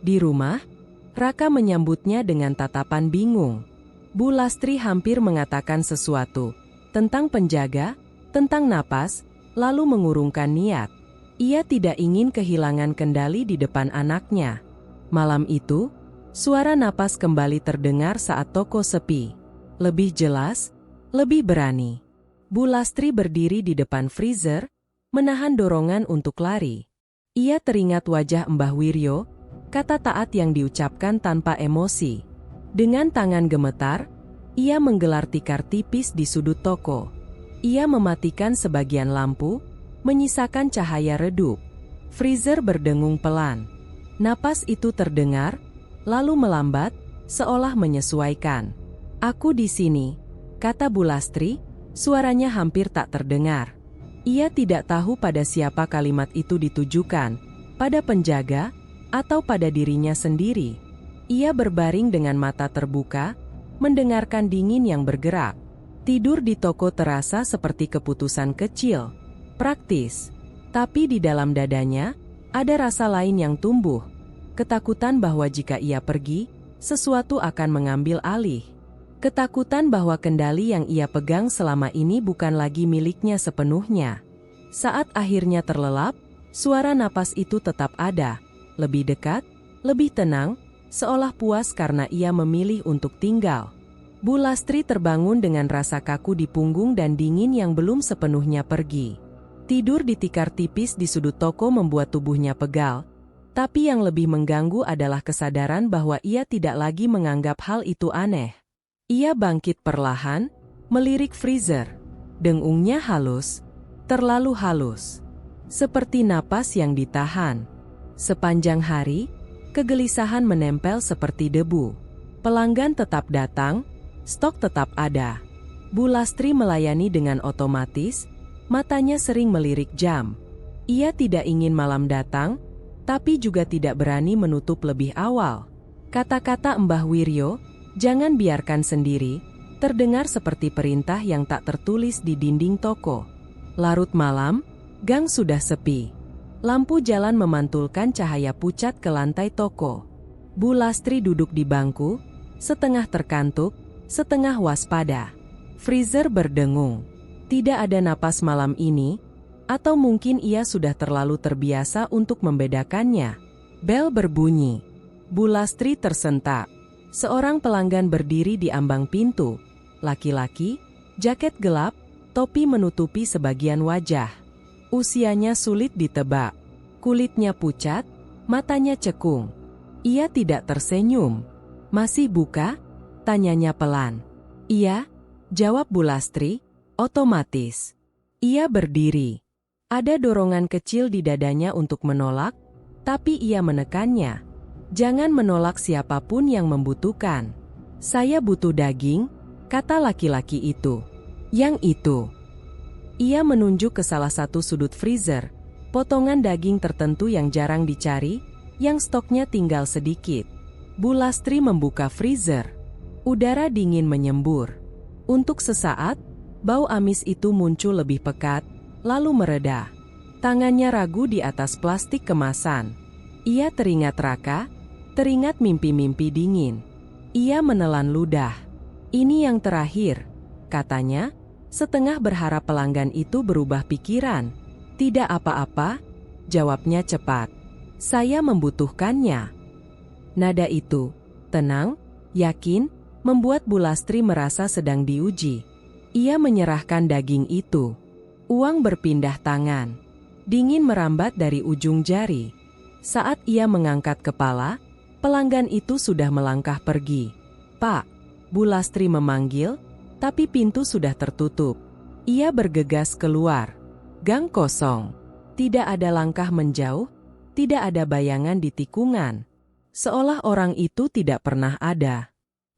Di rumah, Raka menyambutnya dengan tatapan bingung. Bu Lastri hampir mengatakan sesuatu tentang penjaga, tentang napas, lalu mengurungkan niat. Ia tidak ingin kehilangan kendali di depan anaknya. Malam itu, suara napas kembali terdengar saat toko sepi. Lebih jelas, lebih berani. Bu Lastri berdiri di depan freezer, menahan dorongan untuk lari. Ia teringat wajah Mbah Wiryo, kata taat yang diucapkan tanpa emosi. Dengan tangan gemetar, ia menggelar tikar tipis di sudut toko. Ia mematikan sebagian lampu, menyisakan cahaya redup. Freezer berdengung pelan. Napas itu terdengar, lalu melambat, seolah menyesuaikan. "Aku di sini," kata Bu Lastri, suaranya hampir tak terdengar. Ia tidak tahu pada siapa kalimat itu ditujukan, pada penjaga, atau pada dirinya sendiri. Ia berbaring dengan mata terbuka, mendengarkan dingin yang bergerak. Tidur di toko terasa seperti keputusan kecil, praktis. Tapi di dalam dadanya, ada rasa lain yang tumbuh. Ketakutan bahwa jika ia pergi, sesuatu akan mengambil alih. Ketakutan bahwa kendali yang ia pegang selama ini bukan lagi miliknya sepenuhnya. Saat akhirnya terlelap, suara napas itu tetap ada, lebih dekat, lebih tenang, seolah puas karena ia memilih untuk tinggal. Bu Lastri terbangun dengan rasa kaku di punggung dan dingin yang belum sepenuhnya pergi. Tidur di tikar tipis di sudut toko membuat tubuhnya pegal, tapi yang lebih mengganggu adalah kesadaran bahwa ia tidak lagi menganggap hal itu aneh. Ia bangkit perlahan, melirik freezer. Dengungnya halus, terlalu halus. Seperti napas yang ditahan. Sepanjang hari, kegelisahan menempel seperti debu. Pelanggan tetap datang, stok tetap ada. Bu Lastri melayani dengan otomatis, matanya sering melirik jam. Ia tidak ingin malam datang, tapi juga tidak berani menutup lebih awal. Kata-kata Mbah Wiryo, "Jangan biarkan sendiri," terdengar seperti perintah yang tak tertulis di dinding toko. Larut malam, gang sudah sepi. Lampu jalan memantulkan cahaya pucat ke lantai toko. Bu Lastri duduk di bangku, setengah terkantuk, setengah waspada. Freezer berdengung. Tidak ada napas malam ini, atau mungkin ia sudah terlalu terbiasa untuk membedakannya. Bel berbunyi. Bu Lastri tersentak. Seorang pelanggan berdiri di ambang pintu. Laki-laki, jaket gelap, topi menutupi sebagian wajah. Usianya sulit ditebak. Kulitnya pucat, matanya cekung. Ia tidak tersenyum. "Masih buka?" tanyanya pelan. "Iya," jawab Bu Lastri, otomatis. Ia berdiri. Ada dorongan kecil di dadanya untuk menolak, tapi ia menekannya. "Jangan menolak siapapun yang membutuhkan." "Saya butuh daging," kata laki-laki itu. "Yang itu." Ia menunjuk ke salah satu sudut freezer, potongan daging tertentu yang jarang dicari, yang stoknya tinggal sedikit. Bu Lastri membuka freezer. Udara dingin menyembur. Untuk sesaat, bau amis itu muncul lebih pekat, lalu mereda. Tangannya ragu di atas plastik kemasan. Ia teringat Raka, teringat mimpi-mimpi dingin. Ia menelan ludah. "Ini yang terakhir," katanya, setengah berharap pelanggan itu berubah pikiran. "Tidak apa-apa," jawabnya cepat. "Saya membutuhkannya." Nada itu, tenang, yakin, membuat Bu Lastri merasa sedang diuji. Ia menyerahkan daging itu. Uang berpindah tangan. Dingin merambat dari ujung jari. Saat ia mengangkat kepala, pelanggan itu sudah melangkah pergi. "Pak," Bu Lastri memanggil, tapi pintu sudah tertutup. Ia bergegas keluar. Gang kosong. Tidak ada langkah menjauh, tidak ada bayangan di tikungan. Seolah orang itu tidak pernah ada.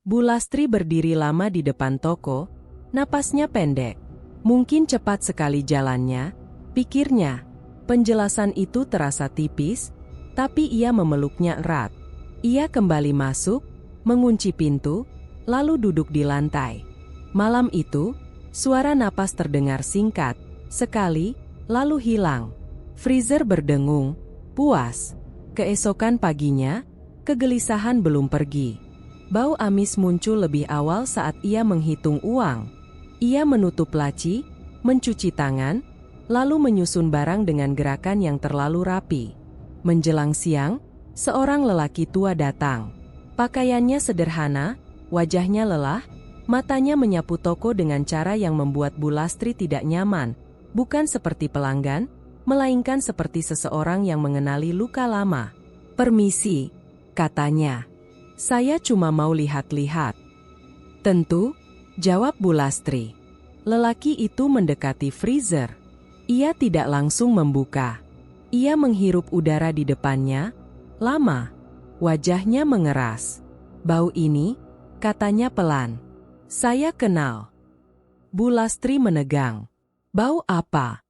Bu Lastri berdiri lama di depan toko, napasnya pendek. Mungkin cepat sekali jalannya, pikirnya. Penjelasan itu terasa tipis, tapi ia memeluknya erat. Ia kembali masuk, mengunci pintu, lalu duduk di lantai. Malam itu, suara napas terdengar singkat, sekali, lalu hilang. Freezer berdengung, puas. Keesokan paginya, kegelisahan belum pergi. Bau amis muncul lebih awal saat ia menghitung uang. Ia menutup laci, mencuci tangan, lalu menyusun barang dengan gerakan yang terlalu rapi. Menjelang siang, seorang lelaki tua datang. Pakaiannya sederhana, wajahnya lelah, matanya menyapu toko dengan cara yang membuat Bu Lastri tidak nyaman, bukan seperti pelanggan, melainkan seperti seseorang yang mengenali luka lama. "Permisi," katanya. "Saya cuma mau lihat-lihat." "Tentu," jawab Bu Lastri. Lelaki itu mendekati freezer. Ia tidak langsung membuka. Ia menghirup udara di depannya, lama. Wajahnya mengeras. "Bau ini," katanya pelan. "Saya kenal." Bu Lastri menegang. "Bau apa?"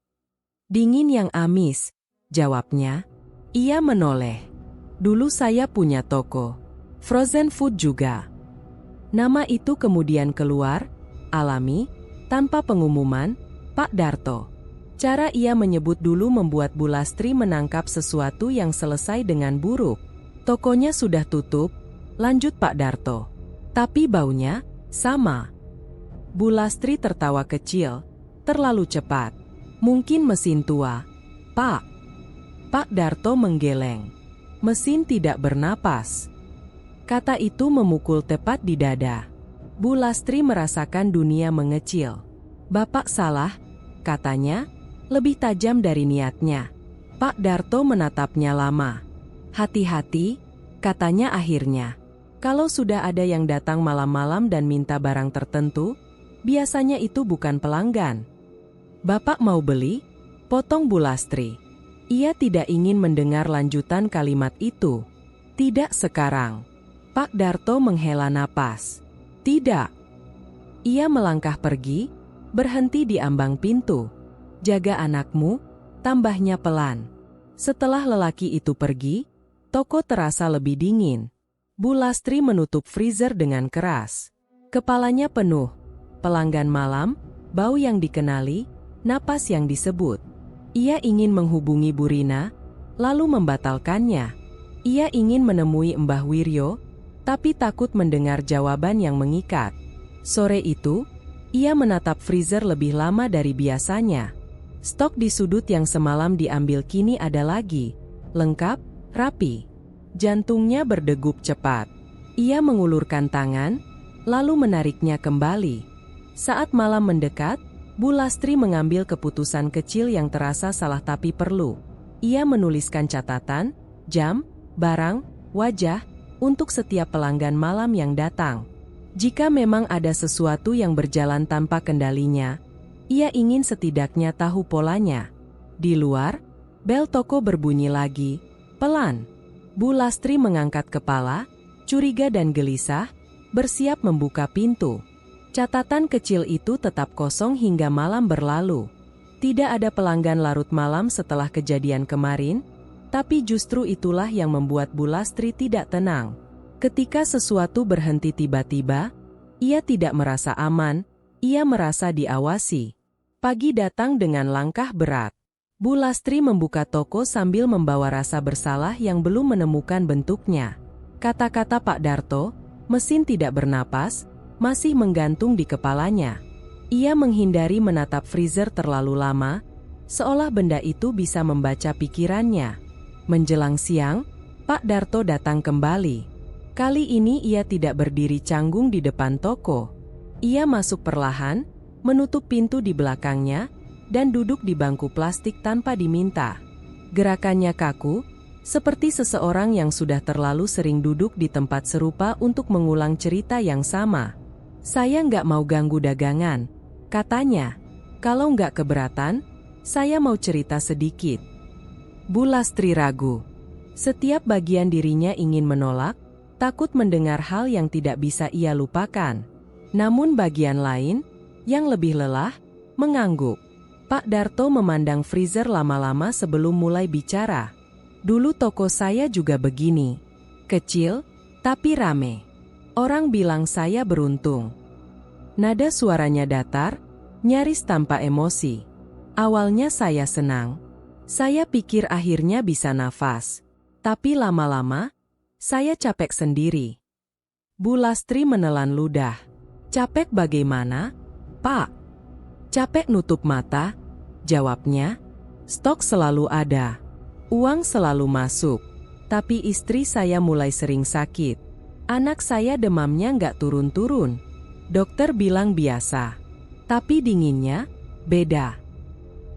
"Dingin yang amis," jawabnya. Ia menoleh. "Dulu saya punya toko. Frozen food juga." Nama itu kemudian keluar, alami, tanpa pengumuman, Pak Darto. Cara ia menyebut dulu membuat Bu Lastri menangkap sesuatu yang selesai dengan buruk. Tokonya sudah tutup, lanjut Pak Darto. Tapi baunya sama. Bu Lastri tertawa kecil, terlalu cepat. Mungkin mesin tua, Pak. Pak Darto menggeleng. Mesin tidak bernapas. Kata itu memukul tepat di dada. Bu Lastri merasakan dunia mengecil. Bapak salah, katanya, lebih tajam dari niatnya. Pak Darto menatapnya lama. Hati-hati, katanya akhirnya. Kalau sudah ada yang datang malam-malam dan minta barang tertentu, biasanya itu bukan pelanggan. Bapak mau beli? Potong Bu Lastri. Ia tidak ingin mendengar lanjutan kalimat itu. Tidak sekarang. Pak Darto menghela napas. Tidak. Ia melangkah pergi, berhenti di ambang pintu. Jaga anakmu, tambahnya pelan. Setelah lelaki itu pergi, toko terasa lebih dingin. Bu Lastri menutup freezer dengan keras. Kepalanya penuh. Pelanggan malam, bau yang dikenali, napas yang disebut. Ia ingin menghubungi Bu Rina, lalu membatalkannya. Ia ingin menemui Mbah Wiryo, tapi takut mendengar jawaban yang mengikat. Sore itu, ia menatap freezer lebih lama dari biasanya. Stok di sudut yang semalam diambil kini ada lagi, lengkap, rapi. Jantungnya berdegup cepat. Ia mengulurkan tangan, lalu menariknya kembali. Saat malam mendekat, Bu Lastri mengambil keputusan kecil yang terasa salah tapi perlu. Ia menuliskan catatan, jam, barang, wajah, untuk setiap pelanggan malam yang datang. Jika memang ada sesuatu yang berjalan tanpa kendalinya, ia ingin setidaknya tahu polanya. Di luar, bel toko berbunyi lagi, pelan. Bu Lastri mengangkat kepala, curiga dan gelisah, bersiap membuka pintu. Catatan kecil itu tetap kosong hingga malam berlalu. Tidak ada pelanggan larut malam setelah kejadian kemarin, tapi justru itulah yang membuat Bu Lastri tidak tenang. Ketika sesuatu berhenti tiba-tiba, ia tidak merasa aman, ia merasa diawasi. Pagi datang dengan langkah berat. Bu Lastri membuka toko sambil membawa rasa bersalah yang belum menemukan bentuknya. Kata-kata Pak Darto, mesin tidak bernapas, masih menggantung di kepalanya. Ia menghindari menatap freezer terlalu lama, seolah benda itu bisa membaca pikirannya. Menjelang siang, Pak Darto datang kembali. Kali ini ia tidak berdiri canggung di depan toko. Ia masuk perlahan, menutup pintu di belakangnya, dan duduk di bangku plastik tanpa diminta. Gerakannya kaku, seperti seseorang yang sudah terlalu sering duduk di tempat serupa untuk mengulang cerita yang sama. Saya nggak mau ganggu dagangan, katanya. Kalau nggak keberatan, saya mau cerita sedikit. Bu Lastri ragu. Setiap bagian dirinya ingin menolak, takut mendengar hal yang tidak bisa ia lupakan. Namun bagian lain, yang lebih lelah, mengangguk. Pak Darto memandang freezer lama-lama sebelum mulai bicara. Dulu toko saya juga begini. Kecil, tapi rame. Orang bilang saya beruntung. Nada suaranya datar, nyaris tanpa emosi. Awalnya saya senang. Saya pikir akhirnya bisa nafas. Tapi lama-lama, saya capek sendiri. Bu Lastri menelan ludah. Capek bagaimana, Pak? Capek nutup mata, jawabnya. Stok selalu ada. Uang selalu masuk. Tapi istri saya mulai sering sakit. Anak saya demamnya nggak turun-turun. Dokter bilang biasa. Tapi dinginnya, beda.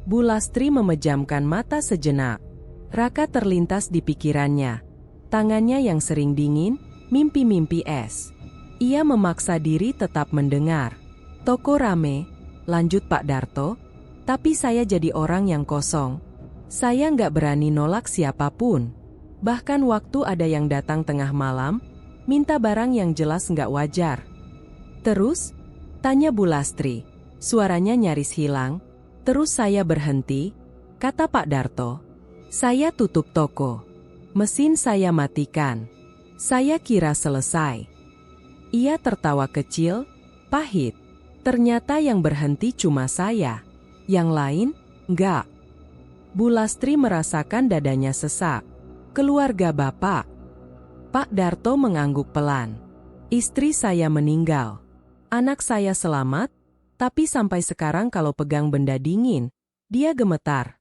Bu Lastri memejamkan mata sejenak. Raka terlintas di pikirannya. Tangannya yang sering dingin, mimpi-mimpi es. Ia memaksa diri tetap mendengar. Toko rame, lanjut Pak Darto, tapi saya jadi orang yang kosong. Saya nggak berani nolak siapapun. Bahkan waktu ada yang datang tengah malam, minta barang yang jelas nggak wajar. Terus? Tanya Bu Lastri. Suaranya nyaris hilang. Terus saya berhenti, kata Pak Darto. Saya tutup toko. Mesin saya matikan. Saya kira selesai. Ia tertawa kecil, pahit. Ternyata yang berhenti cuma saya. Yang lain, enggak. Bu Lastri merasakan dadanya sesak. Keluarga Bapak. Pak Darto mengangguk pelan. Istri saya meninggal. Anak saya selamat, tapi sampai sekarang kalau pegang benda dingin, dia gemetar.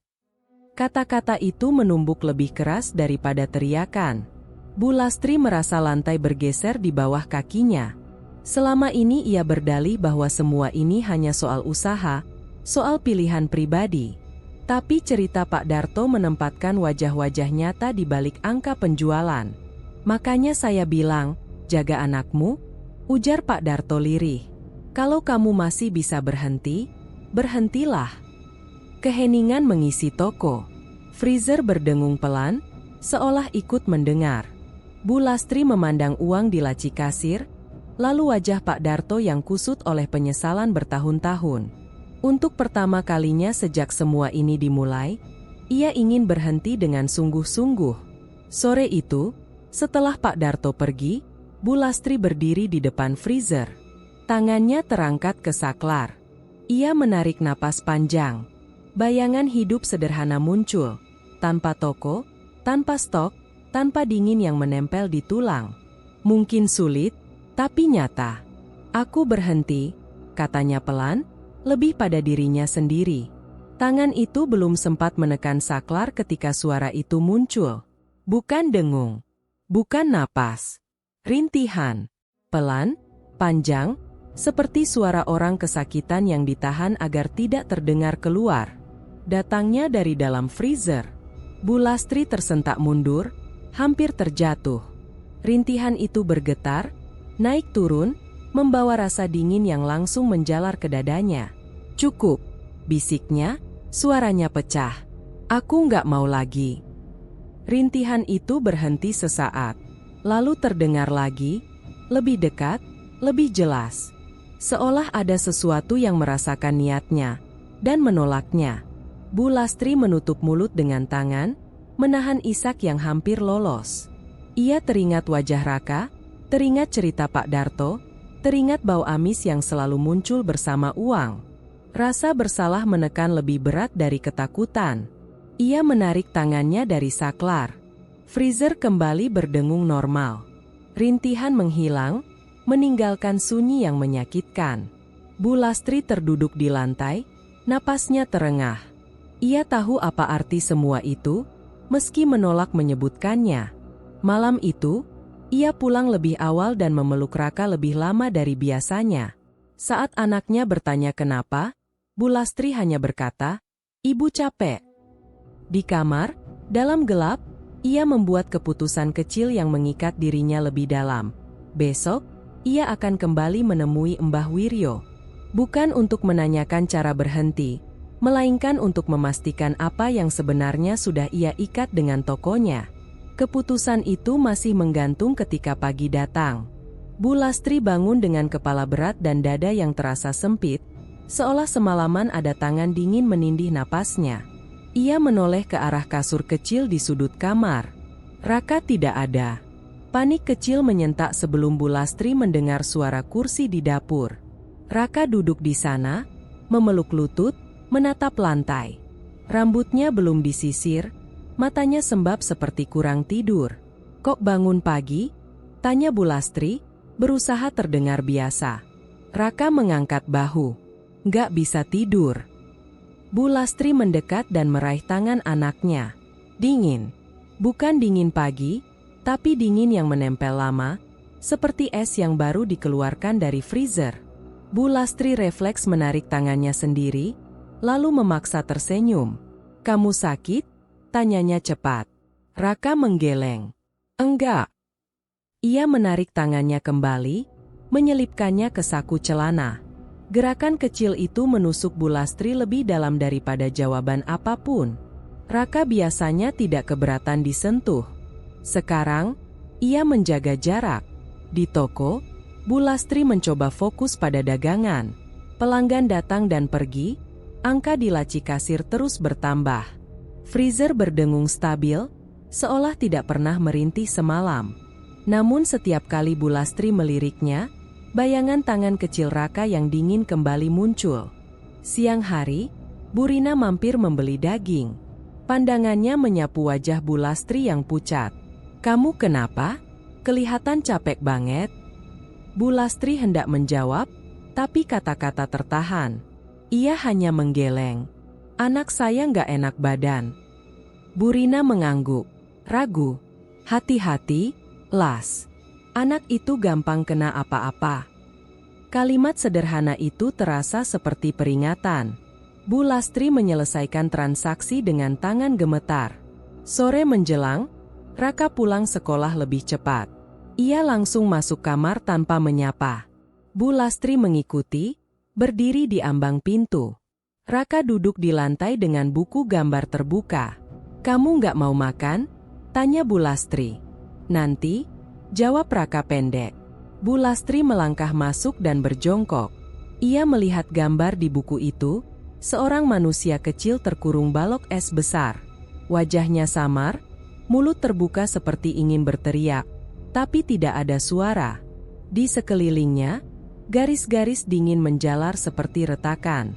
Kata-kata itu menumbuk lebih keras daripada teriakan. Bu Lastri merasa lantai bergeser di bawah kakinya. Selama ini ia berdalih bahwa semua ini hanya soal usaha, soal pilihan pribadi. Tapi cerita Pak Darto menempatkan wajah-wajah nyata di balik angka penjualan. Makanya saya bilang, jaga anakmu, ujar Pak Darto lirih. Kalau kamu masih bisa berhenti, berhentilah. Keheningan mengisi toko. Freezer berdengung pelan, seolah ikut mendengar. Bu Lastri memandang uang di laci kasir, lalu wajah Pak Darto yang kusut oleh penyesalan bertahun-tahun. Untuk pertama kalinya sejak semua ini dimulai, ia ingin berhenti dengan sungguh-sungguh. Sore itu, setelah Pak Darto pergi, Bu Lastri berdiri di depan freezer. Tangannya terangkat ke saklar. Ia menarik napas panjang. Bayangan hidup sederhana muncul, tanpa toko, tanpa stok, tanpa dingin yang menempel di tulang. Mungkin sulit, tapi nyata. Aku berhenti, katanya pelan, lebih pada dirinya sendiri. Tangan itu belum sempat menekan saklar ketika suara itu muncul. Bukan dengung. Bukan napas. Rintihan. Pelan, panjang, seperti suara orang kesakitan yang ditahan agar tidak terdengar keluar. Datangnya dari dalam freezer. Bu Lastri tersentak mundur, hampir terjatuh. Rintihan itu bergetar, naik turun, membawa rasa dingin yang langsung menjalar ke dadanya. Cukup, bisiknya, suaranya pecah. Aku nggak mau lagi. Rintihan itu berhenti sesaat, lalu terdengar lagi, lebih dekat, lebih jelas. Seolah ada sesuatu yang merasakan niatnya, dan menolaknya. Bu Lastri menutup mulut dengan tangan, menahan isak yang hampir lolos. Ia teringat wajah Raka, teringat cerita Pak Darto, teringat bau amis yang selalu muncul bersama uang. Rasa bersalah menekan lebih berat dari ketakutan. Ia menarik tangannya dari saklar. Freezer kembali berdengung normal. Rintihan menghilang, meninggalkan sunyi yang menyakitkan. Bu Lastri terduduk di lantai, napasnya terengah. Ia tahu apa arti semua itu, meski menolak menyebutkannya. Malam itu, ia pulang lebih awal dan memeluk Raka lebih lama dari biasanya. Saat anaknya bertanya kenapa, Bu Lastri hanya berkata, "Ibu capek." Di kamar, dalam gelap, ia membuat keputusan kecil yang mengikat dirinya lebih dalam. Besok, ia akan kembali menemui Mbah Wiryo. Bukan untuk menanyakan cara berhenti, melainkan untuk memastikan apa yang sebenarnya sudah ia ikat dengan tokonya. Keputusan itu masih menggantung ketika pagi datang. Bu Lastri bangun dengan kepala berat dan dada yang terasa sempit, seolah semalaman ada tangan dingin menindih napasnya. Ia menoleh ke arah kasur kecil di sudut kamar. Raka tidak ada. Panik kecil menyentak sebelum Bu Lastri mendengar suara kursi di dapur. Raka duduk di sana, memeluk lutut, menatap lantai. Rambutnya belum disisir, matanya sembab seperti kurang tidur. "Kok bangun pagi?" tanya Bu Lastri, berusaha terdengar biasa. Raka mengangkat bahu. "Nggak bisa tidur." Bu Lastri mendekat dan meraih tangan anaknya. Dingin. Bukan dingin pagi, tapi dingin yang menempel lama, seperti es yang baru dikeluarkan dari freezer. Bu Lastri refleks menarik tangannya sendiri, lalu memaksa tersenyum. "Kamu sakit?" tanyanya cepat. Raka menggeleng. "Enggak." Ia menarik tangannya kembali, menyelipkannya ke saku celana. Gerakan kecil itu menusuk Bu Lastri lebih dalam daripada jawaban apapun. Raka biasanya tidak keberatan disentuh. Sekarang, ia menjaga jarak. Di toko, Bu Lastri mencoba fokus pada dagangan. Pelanggan datang dan pergi, angka di laci kasir terus bertambah. Freezer berdengung stabil, seolah tidak pernah merintih semalam. Namun setiap kali Bu Lastri meliriknya, bayangan tangan kecil Raka yang dingin kembali muncul. Siang hari, Bu Rina mampir membeli daging. Pandangannya menyapu wajah Bu Lastri yang pucat. "Kamu kenapa?" Kelihatan capek banget. Bu Lastri hendak menjawab, tapi kata-kata tertahan. Ia hanya menggeleng. Anak saya nggak enak badan. Bu Rina mengangguk, ragu. Hati-hati, Las. Anak itu gampang kena apa-apa. Kalimat sederhana itu terasa seperti peringatan. Bu Lastri menyelesaikan transaksi dengan tangan gemetar. Sore menjelang, Raka pulang sekolah lebih cepat. Ia langsung masuk kamar tanpa menyapa. Bu Lastri mengikuti, berdiri di ambang pintu. Raka duduk di lantai dengan buku gambar terbuka. "Kamu nggak mau makan?" tanya Bu Lastri. "Nanti," jawab Raka pendek. Bu Lastri melangkah masuk dan berjongkok. Ia melihat gambar di buku itu, seorang manusia kecil terkurung balok es besar. Wajahnya samar, mulut terbuka seperti ingin berteriak, tapi tidak ada suara. Di sekelilingnya, garis-garis dingin menjalar seperti retakan.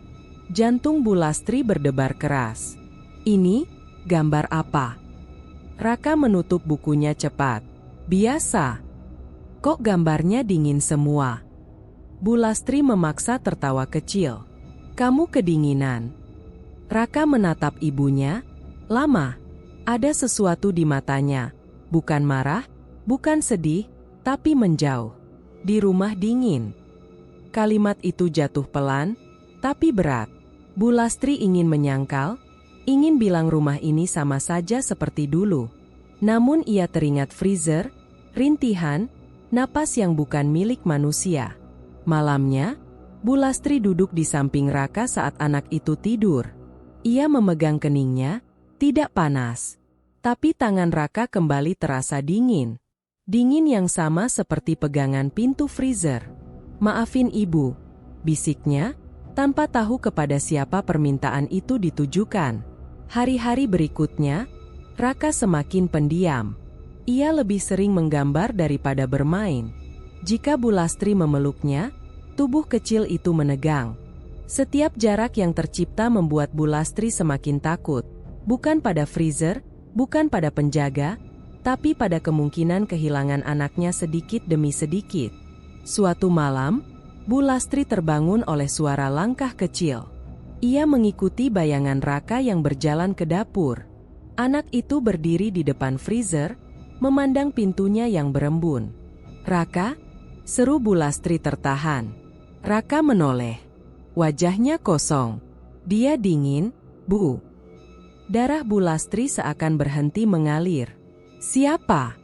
Jantung Bu Lastri berdebar keras. "Ini, gambar apa?" Raka menutup bukunya cepat. "Biasa. Kok gambarnya dingin semua?" Bu Lastri memaksa tertawa kecil. "Kamu kedinginan." Raka menatap ibunya. Lama. Ada sesuatu di matanya. Bukan marah, bukan sedih, tapi menjauh. "Di rumah dingin." Kalimat itu jatuh pelan, tapi berat. Bu Lastri ingin menyangkal, ingin bilang rumah ini sama saja seperti dulu. Namun ia teringat freezer, rintihan, napas yang bukan milik manusia. Malamnya, Bu Lastri duduk di samping Raka saat anak itu tidur. Ia memegang keningnya, tidak panas. Tapi tangan Raka kembali terasa dingin. Dingin yang sama seperti pegangan pintu freezer. "Maafin ibu," bisiknya, tanpa tahu kepada siapa permintaan itu ditujukan. Hari-hari berikutnya, Raka semakin pendiam. Ia lebih sering menggambar daripada bermain. Jika Bu Lastri memeluknya, tubuh kecil itu menegang. Setiap jarak yang tercipta membuat Bu Lastri semakin takut. Bukan pada freezer, bukan pada penjaga, tapi pada kemungkinan kehilangan anaknya sedikit demi sedikit. Suatu malam, Bu Lastri terbangun oleh suara langkah kecil. Ia mengikuti bayangan Raka yang berjalan ke dapur. Anak itu berdiri di depan freezer, memandang pintunya yang berembun. "Raka?" seru Bu Lastri tertahan. Raka menoleh. Wajahnya kosong. Dia dingin, "Bu." Darah Bu Lastri seakan berhenti mengalir. "Siapa?"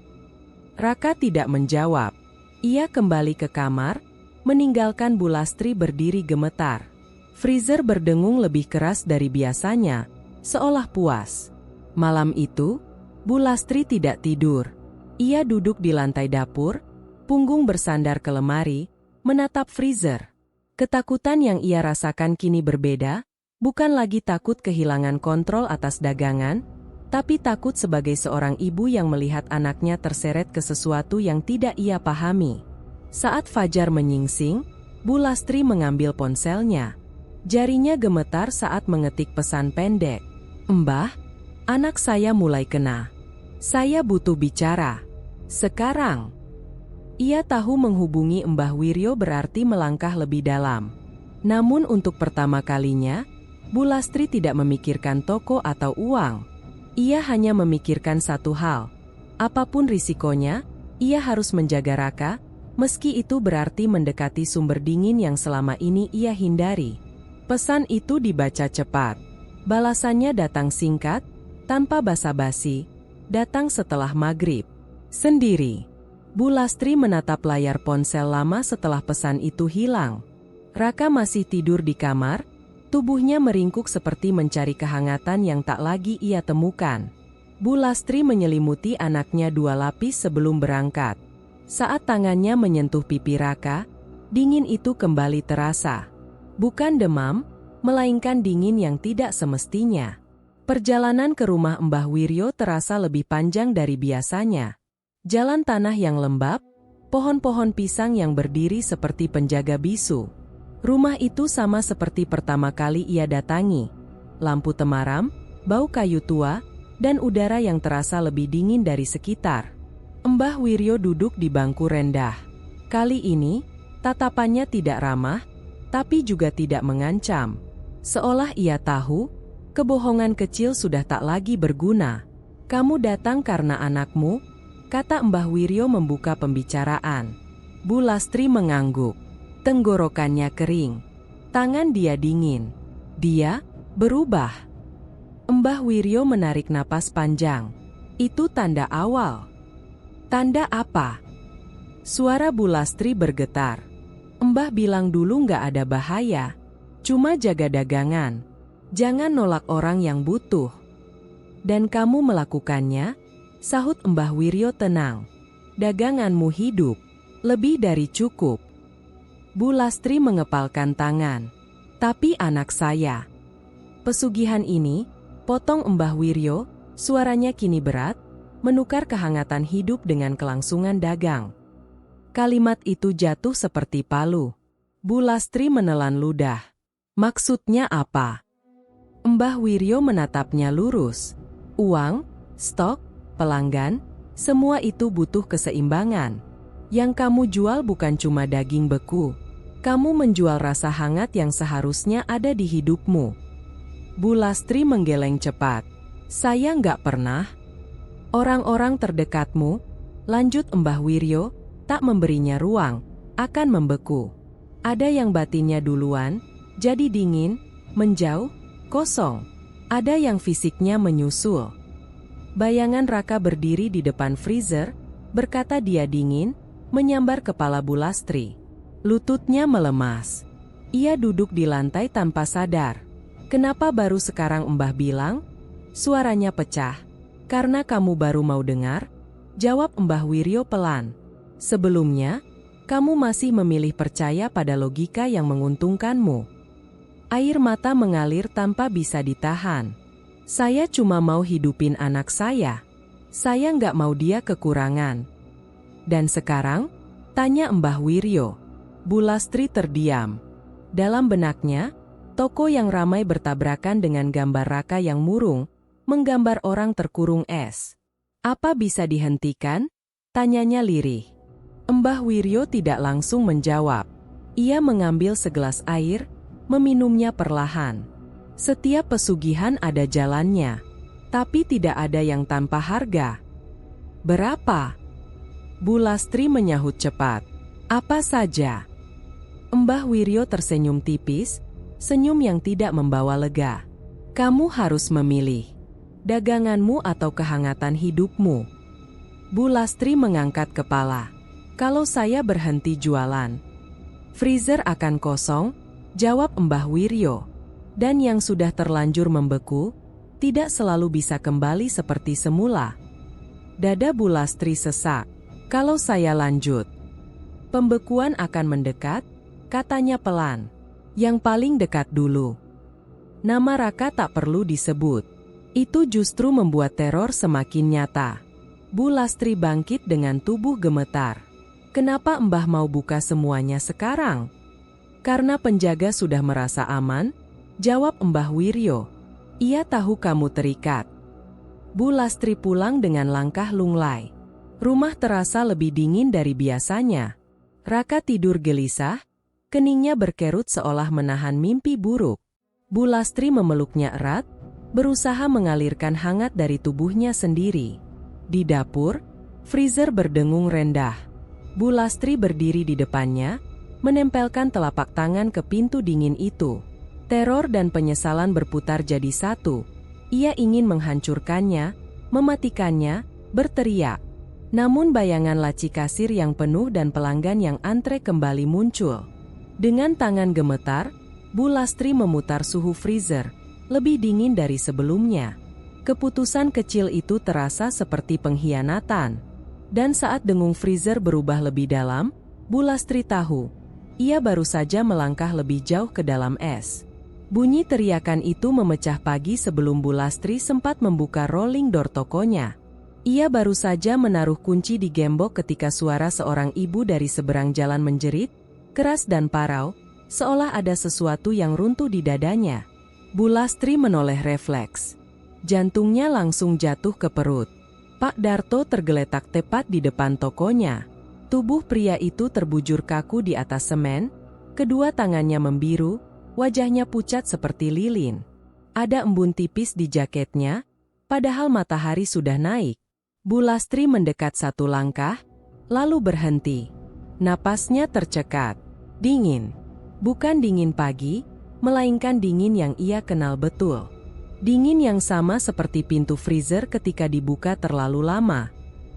Raka tidak menjawab. Ia kembali ke kamar, meninggalkan Bu Lastri berdiri gemetar. Freezer berdengung lebih keras dari biasanya, seolah puas. Malam itu, Bu Lastri tidak tidur. Ia duduk di lantai dapur, punggung bersandar ke lemari, menatap freezer. Ketakutan yang ia rasakan kini berbeda, bukan lagi takut kehilangan kontrol atas dagangan, tapi takut sebagai seorang ibu yang melihat anaknya terseret ke sesuatu yang tidak ia pahami. Saat fajar menyingsing, Bu Lastri mengambil ponselnya. Jarinya gemetar saat mengetik pesan pendek. "Mbah, anak saya mulai kena. Saya butuh bicara. Sekarang." Ia tahu menghubungi Mbah Wiryo berarti melangkah lebih dalam. Namun untuk pertama kalinya, Bu Lastri tidak memikirkan toko atau uang. Ia hanya memikirkan satu hal. Apapun risikonya, ia harus menjaga Raka, meski itu berarti mendekati sumber dingin yang selama ini ia hindari. Pesan itu dibaca cepat. Balasannya datang singkat, tanpa basa-basi, datang setelah maghrib. Sendiri. Bu Lastri menatap layar ponsel lama setelah pesan itu hilang. Raka masih tidur di kamar, tubuhnya meringkuk seperti mencari kehangatan yang tak lagi ia temukan. Bu Lastri menyelimuti anaknya 2 lapis sebelum berangkat. Saat tangannya menyentuh pipi Raka, dingin itu kembali terasa. Bukan demam, melainkan dingin yang tidak semestinya. Perjalanan ke rumah Mbah Wiryo terasa lebih panjang dari biasanya. Jalan tanah yang lembab, pohon-pohon pisang yang berdiri seperti penjaga bisu. Rumah itu sama seperti pertama kali ia datangi. Lampu temaram, bau kayu tua, dan udara yang terasa lebih dingin dari sekitar. Mbah Wiryo duduk di bangku rendah. Kali ini, tatapannya tidak ramah, tapi juga tidak mengancam. Seolah ia tahu, kebohongan kecil sudah tak lagi berguna. "Kamu datang karena anakmu?" kata Mbah Wiryo membuka pembicaraan. Bu Lastri mengangguk. Tenggorokannya kering. Tangan dia dingin. Dia berubah. Mbah Wiryo menarik napas panjang. Itu tanda awal. Tanda apa? Suara Bu Lastri bergetar. Mbah bilang dulu nggak ada bahaya. Cuma jaga dagangan. Jangan nolak orang yang butuh. Dan kamu melakukannya? Sahut Mbah Wiryo tenang. Daganganmu hidup. Lebih dari cukup. Bu Lastri mengepalkan tangan. Tapi anak saya. Pesugihan ini, potong Mbah Wiryo, suaranya kini berat, menukar kehangatan hidup dengan kelangsungan dagang. Kalimat itu jatuh seperti palu. Bu Lastri menelan ludah. Maksudnya apa? Mbah Wiryo menatapnya lurus. Uang, stok, pelanggan, semua itu butuh keseimbangan. Yang kamu jual bukan cuma daging beku. Kamu menjual rasa hangat yang seharusnya ada di hidupmu. Bu Lastri menggeleng cepat. Saya nggak pernah. Orang-orang terdekatmu, lanjut Mbah Wiryo, tak memberinya ruang, akan membeku. Ada yang batinnya duluan, jadi dingin, menjauh, kosong. Ada yang fisiknya menyusul. Bayangan Raka berdiri di depan freezer, berkata dia dingin, menyambar kepala Bu Lastri. Lututnya melemas. Ia duduk di lantai tanpa sadar. Kenapa baru sekarang Mbah bilang? Suaranya pecah. Karena kamu baru mau dengar? Jawab Mbah Wiryo pelan. Sebelumnya, kamu masih memilih percaya pada logika yang menguntungkanmu. Air mata mengalir tanpa bisa ditahan. Saya cuma mau hidupin anak saya. Saya nggak mau dia kekurangan. Dan sekarang? Tanya Mbah Wiryo. Bu Lastri terdiam. Dalam benaknya, toko yang ramai bertabrakan dengan gambar Raka yang murung, menggambar orang terkurung es. Apa bisa dihentikan? Tanyanya lirih. Mbah Wiryo tidak langsung menjawab. Ia mengambil segelas air, meminumnya perlahan. Setiap pesugihan ada jalannya, tapi tidak ada yang tanpa harga. Berapa? Bu Lastri menyahut cepat. Apa saja? Mbah Wiryo tersenyum tipis, senyum yang tidak membawa lega. Kamu harus memilih. Daganganmu atau kehangatan hidupmu. Bu Lastri mengangkat kepala. Kalau saya berhenti jualan, freezer akan kosong, jawab Mbah Wiryo. Dan yang sudah terlanjur membeku, tidak selalu bisa kembali seperti semula. Dada Bu Lastri sesak. Kalau saya lanjut, pembekuan akan mendekat, katanya pelan. Yang paling dekat dulu. Nama Raka tak perlu disebut. Itu justru membuat teror semakin nyata. Bu Lastri bangkit dengan tubuh gemetar. Kenapa Mbah mau buka semuanya sekarang? Karena penjaga sudah merasa aman, jawab Mbah Wiryo. Ia tahu kamu terikat. Bu Lastri pulang dengan langkah lunglai. Rumah terasa lebih dingin dari biasanya. Raka tidur gelisah, keningnya berkerut seolah menahan mimpi buruk. Bu Lastri memeluknya erat, berusaha mengalirkan hangat dari tubuhnya sendiri. Di dapur, freezer berdengung rendah. Bu Lastri berdiri di depannya, menempelkan telapak tangan ke pintu dingin itu. Teror dan penyesalan berputar jadi satu. Ia ingin menghancurkannya, mematikannya, berteriak. Namun bayangan laci kasir yang penuh dan pelanggan yang antre kembali muncul. Dengan tangan gemetar, Bu Lastri memutar suhu freezer, lebih dingin dari sebelumnya. Keputusan kecil itu terasa seperti pengkhianatan. Dan saat dengung freezer berubah lebih dalam, Bu Lastri tahu, ia baru saja melangkah lebih jauh ke dalam es. Bunyi teriakan itu memecah pagi sebelum Bu Lastri sempat membuka rolling door tokonya. Ia baru saja menaruh kunci di gembok ketika suara seorang ibu dari seberang jalan menjerit, keras dan parau, seolah ada sesuatu yang runtuh di dadanya. Bu Lastri menoleh refleks. Jantungnya langsung jatuh ke perut. Pak Darto tergeletak tepat di depan tokonya. Tubuh pria itu terbujur kaku di atas semen, kedua tangannya membiru, wajahnya pucat seperti lilin. Ada embun tipis di jaketnya, padahal matahari sudah naik. Bu Lastri mendekat satu langkah, lalu berhenti. Napasnya tercekat. Dingin. Bukan dingin pagi, melainkan dingin yang ia kenal betul. Dingin yang sama seperti pintu freezer ketika dibuka terlalu lama.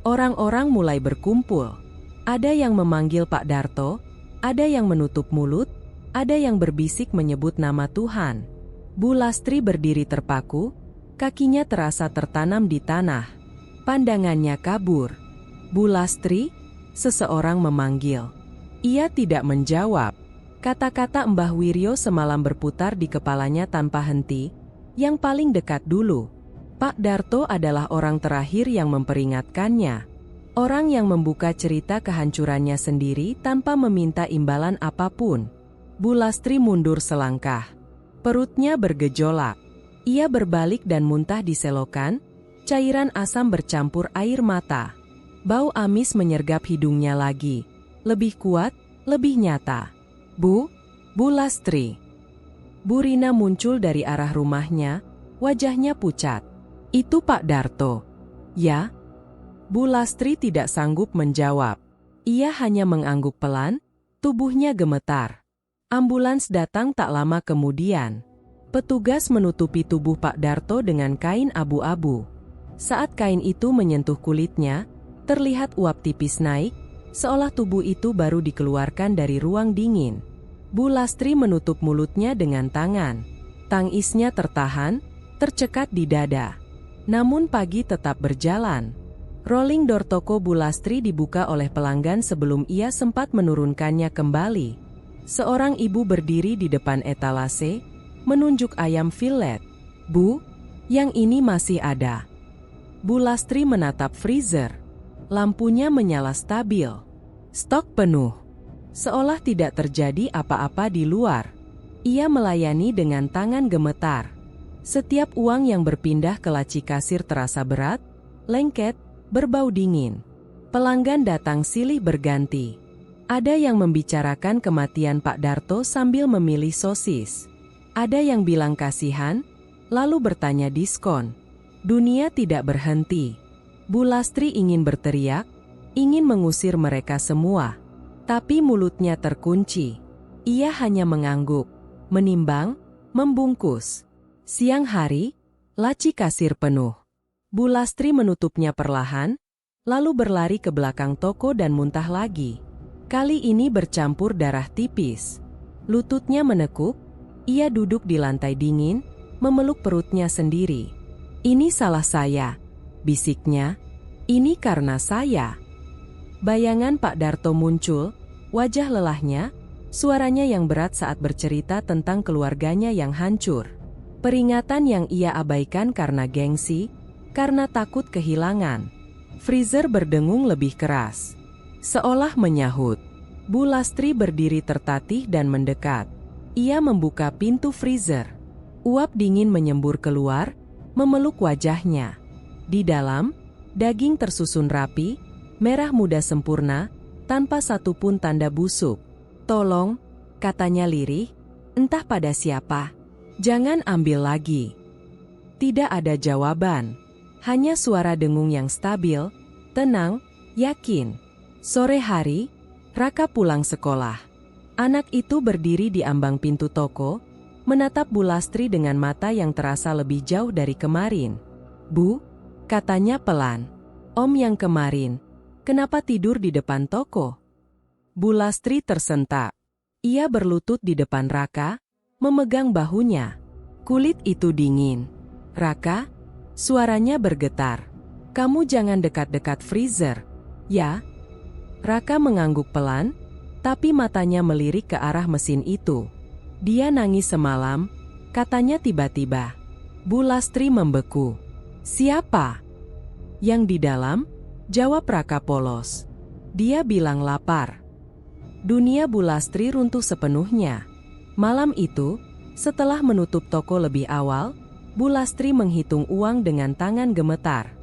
Orang-orang mulai berkumpul. Ada yang memanggil Pak Darto, ada yang menutup mulut, ada yang berbisik menyebut nama Tuhan. Bu Lastri berdiri terpaku, kakinya terasa tertanam di tanah. Pandangannya kabur. Bu Lastri, seseorang memanggil. Ia tidak menjawab. Kata-kata Mbah Wiryo semalam berputar di kepalanya tanpa henti. Yang paling dekat dulu. Pak Darto adalah orang terakhir yang memperingatkannya. Orang yang membuka cerita kehancurannya sendiri tanpa meminta imbalan apapun. Bu Lastri mundur selangkah. Perutnya bergejolak. Ia berbalik dan muntah di selokan. Cairan asam bercampur air mata. Bau amis menyergap hidungnya lagi. Lebih kuat, lebih nyata. Bu Lastri. Bu Rina muncul dari arah rumahnya, wajahnya pucat. Itu Pak Darto. Ya? Bu Lastri tidak sanggup menjawab. Ia hanya mengangguk pelan, tubuhnya gemetar. Ambulans datang tak lama kemudian. Petugas menutupi tubuh Pak Darto dengan kain abu-abu. Saat kain itu menyentuh kulitnya, terlihat uap tipis naik, seolah tubuh itu baru dikeluarkan dari ruang dingin. Bu Lastri menutup mulutnya dengan tangan. Tangisnya tertahan, tercekat di dada. Namun pagi tetap berjalan. Rolling door toko Bu Lastri dibuka oleh pelanggan sebelum ia sempat menurunkannya kembali. Seorang ibu berdiri di depan etalase, menunjuk ayam fillet. Bu, yang ini masih ada. Bu Lastri menatap freezer. Lampunya menyala stabil. Stok penuh. Seolah tidak terjadi apa-apa di luar. Ia melayani dengan tangan gemetar. Setiap uang yang berpindah ke laci kasir terasa berat, lengket, berbau dingin. Pelanggan datang silih berganti. Ada yang membicarakan kematian Pak Darto sambil memilih sosis. Ada yang bilang kasihan, lalu bertanya diskon. Dunia tidak berhenti. Bu Lastri ingin berteriak, ingin mengusir mereka semua. Tapi mulutnya terkunci. Ia hanya mengangguk, menimbang, membungkus. Siang hari, laci kasir penuh. Bu Lastri menutupnya perlahan, lalu berlari ke belakang toko dan muntah lagi. Kali ini bercampur darah tipis. Lututnya menekuk, ia duduk di lantai dingin, memeluk perutnya sendiri. Ini salah saya, bisiknya. Ini karena saya. Bayangan Pak Darto muncul, wajah lelahnya, suaranya yang berat saat bercerita tentang keluarganya yang hancur. Peringatan yang ia abaikan karena gengsi, karena takut kehilangan. Freezer berdengung lebih keras. Seolah menyahut. Bu Lastri berdiri tertatih dan mendekat. Ia membuka pintu freezer. Uap dingin menyembur keluar, memeluk wajahnya. Di dalam, daging tersusun rapi, merah muda sempurna, tanpa satupun tanda busuk. Tolong, katanya lirih, entah pada siapa. Jangan ambil lagi. Tidak ada jawaban. Hanya suara dengung yang stabil, tenang, yakin. Sore hari, Raka pulang sekolah. Anak itu berdiri di ambang pintu toko, menatap Bu Lastri dengan mata yang terasa lebih jauh dari kemarin. Bu, katanya pelan. Om yang kemarin. Kenapa tidur di depan toko? Bu Lastri tersentak. Ia berlutut di depan Raka, memegang bahunya. Kulit itu dingin. Raka, suaranya bergetar. Kamu jangan dekat-dekat freezer, ya? Raka mengangguk pelan, tapi matanya melirik ke arah mesin itu. Dia nangis semalam, katanya tiba-tiba. Bu Lastri membeku. Siapa? Yang di dalam? Jawab Raka polos. Dia bilang lapar. Dunia Bu Lastri runtuh sepenuhnya. Malam itu, setelah menutup toko lebih awal, Bu Lastri menghitung uang dengan tangan gemetar.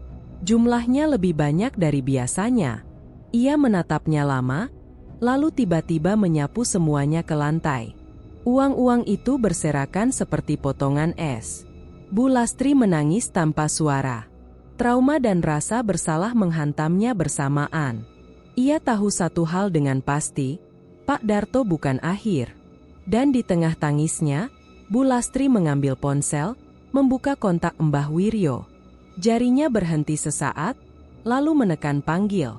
Jumlahnya lebih banyak dari biasanya. Ia menatapnya lama, lalu tiba-tiba menyapu semuanya ke lantai. Uang-uang itu berserakan seperti potongan es. Bu Lastri menangis tanpa suara. Trauma dan rasa bersalah menghantamnya bersamaan. Ia tahu satu hal dengan pasti, Pak Darto bukan akhir. Dan di tengah tangisnya, Bu Lastri mengambil ponsel, membuka kontak Mbah Wiryo. Jarinya berhenti sesaat, lalu menekan panggil.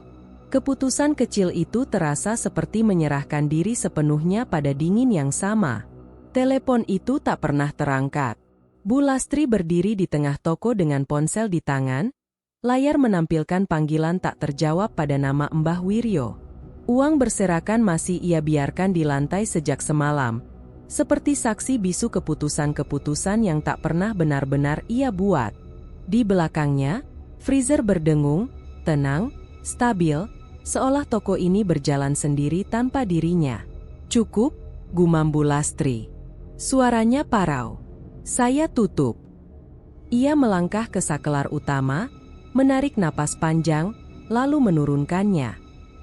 Keputusan kecil itu terasa seperti menyerahkan diri sepenuhnya pada dingin yang sama. Telepon itu tak pernah terangkat. Bu Lastri berdiri di tengah toko dengan ponsel di tangan. Layar menampilkan panggilan tak terjawab pada nama Mbah Wiryo. Uang berserakan masih ia biarkan di lantai sejak semalam. Seperti saksi bisu keputusan-keputusan yang tak pernah benar-benar ia buat. Di belakangnya, freezer berdengung, tenang, stabil, seolah toko ini berjalan sendiri tanpa dirinya. Cukup, gumam Bu Lastri. Suaranya parau. Saya tutup. Ia melangkah ke sakelar utama, menarik napas panjang, lalu menurunkannya.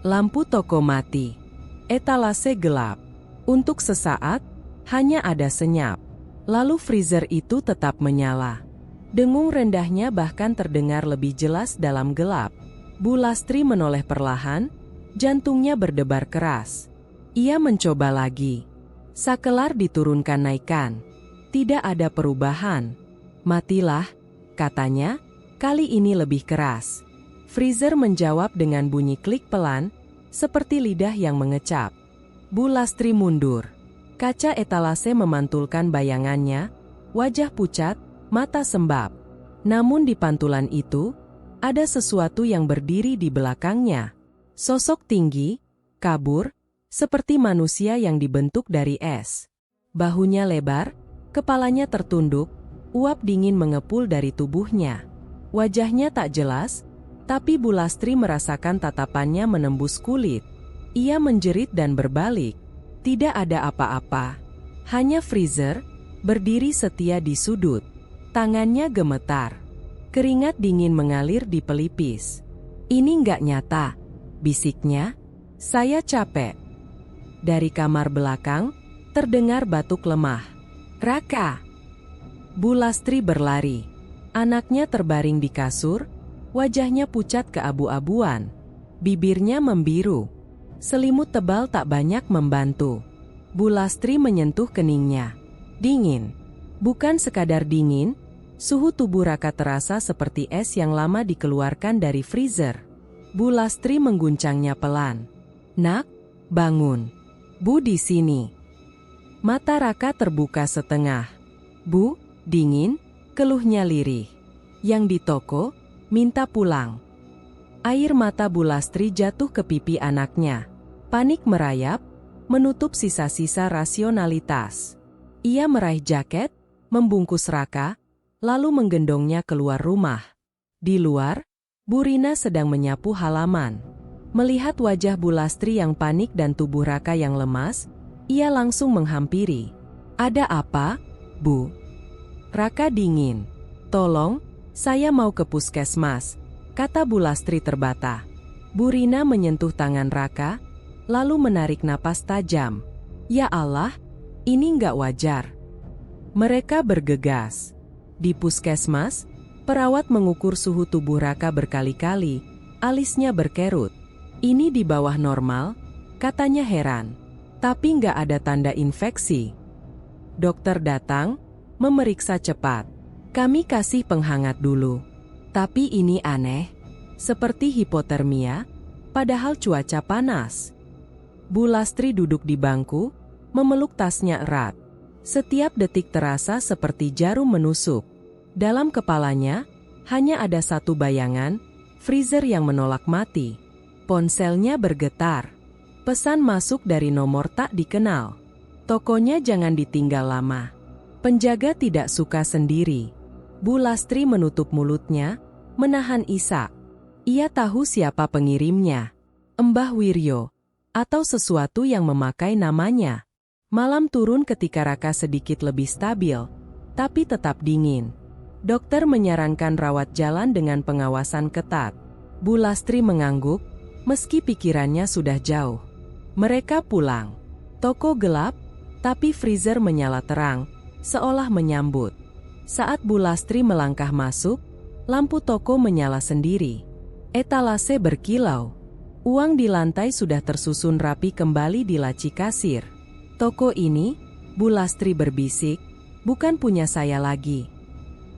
Lampu toko mati. Etalase gelap. Untuk sesaat, hanya ada senyap. Lalu freezer itu tetap menyala. Dengung rendahnya bahkan terdengar lebih jelas dalam gelap. Bu Lastri menoleh perlahan, jantungnya berdebar keras. Ia mencoba lagi. Sakelar diturunkan naikkan. Tidak ada perubahan. Matilah, katanya, kali ini lebih keras. Freezer menjawab dengan bunyi klik pelan, seperti lidah yang mengecap. Bu Lastri mundur. Kaca etalase memantulkan bayangannya, wajah pucat, mata sembab. Namun di pantulan itu, ada sesuatu yang berdiri di belakangnya. Sosok tinggi, kabur, seperti manusia yang dibentuk dari es. Bahunya lebar, kepalanya tertunduk, uap dingin mengepul dari tubuhnya. Wajahnya tak jelas, tapi Bu Lastri merasakan tatapannya menembus kulit. Ia menjerit dan berbalik. Tidak ada apa-apa. Hanya freezer, berdiri setia di sudut. Tangannya gemetar. Keringat dingin mengalir di pelipis. Ini nggak nyata, bisiknya. Saya capek. Dari kamar belakang, terdengar batuk lemah. Raka! Bu Lastri berlari. Anaknya terbaring di kasur, wajahnya pucat keabu-abuan. Bibirnya membiru. Selimut tebal tak banyak membantu. Bu Lastri menyentuh keningnya. Dingin. Bukan sekadar dingin, suhu tubuh Raka terasa seperti es yang lama dikeluarkan dari freezer. Bu Lastri mengguncangnya pelan. Nak, bangun. Bu di sini. Mata Raka terbuka setengah. Bu, dingin, keluhnya lirih. Yang di toko, minta pulang. Air mata Bu Lastri jatuh ke pipi anaknya. Panik merayap, menutup sisa-sisa rasionalitas. Ia meraih jaket, membungkus Raka, lalu menggendongnya keluar rumah. Di luar, Bu Rina sedang menyapu halaman. Melihat wajah Bu Lastri yang panik dan tubuh Raka yang lemas, ia langsung menghampiri. Ada apa, Bu? Raka dingin. Tolong, saya mau ke puskesmas, kata Bu Lastri terbata. Bu Rina menyentuh tangan Raka, lalu menarik napas tajam. Ya Allah, ini nggak wajar. Mereka bergegas. Di puskesmas, perawat mengukur suhu tubuh Raka berkali-kali, alisnya berkerut. Ini di bawah normal, katanya heran. Tapi nggak ada tanda infeksi. Dokter datang, memeriksa cepat. Kami kasih penghangat dulu. Tapi ini aneh, seperti hipotermia, padahal cuaca panas. Bu Lastri duduk di bangku, memeluk tasnya erat. Setiap detik terasa seperti jarum menusuk. Dalam kepalanya, hanya ada satu bayangan, freezer yang menolak mati. Ponselnya bergetar. Pesan masuk dari nomor tak dikenal. Tokonya jangan ditinggal lama. Penjaga tidak suka sendiri. Bu Lastri menutup mulutnya, menahan isak. Ia tahu siapa pengirimnya. Mbah Wiryo. Atau sesuatu yang memakai namanya. Malam turun ketika Raka sedikit lebih stabil, tapi tetap dingin. Dokter menyarankan rawat jalan dengan pengawasan ketat. Bu Lastri mengangguk, meski pikirannya sudah jauh. Mereka pulang. Toko gelap, tapi freezer menyala terang, seolah menyambut. Saat Bu Lastri melangkah masuk, lampu toko menyala sendiri. Etalase berkilau. Uang di lantai sudah tersusun rapi kembali di laci kasir. Toko ini, Bu Lastri berbisik, bukan punya saya lagi.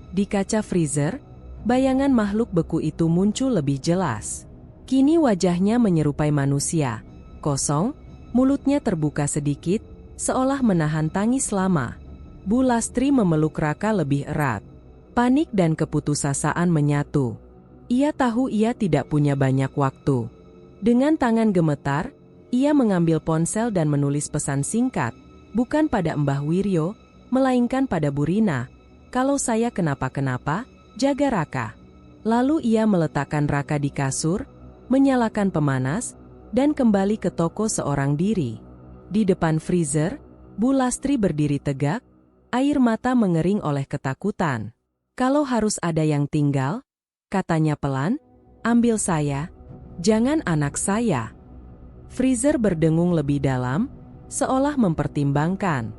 Di kaca freezer, bayangan makhluk beku itu muncul lebih jelas. Kini wajahnya menyerupai manusia, kosong, mulutnya terbuka sedikit, seolah menahan tangis lama. Bu Lastri memeluk Raka lebih erat. Panik dan keputusasaan menyatu. Ia tahu ia tidak punya banyak waktu. Dengan tangan gemetar, ia mengambil ponsel dan menulis pesan singkat, bukan pada Mbah Wiryo, melainkan pada Bu Rina. Kalau saya kenapa-kenapa, jaga Raka. Lalu ia meletakkan Raka di kasur, menyalakan pemanas, dan kembali ke toko seorang diri. Di depan freezer, Bu Lastri berdiri tegak, air mata mengering oleh ketakutan. Kalau harus ada yang tinggal, katanya pelan, ambil saya, jangan anak saya. Freezer berdengung lebih dalam, seolah mempertimbangkan.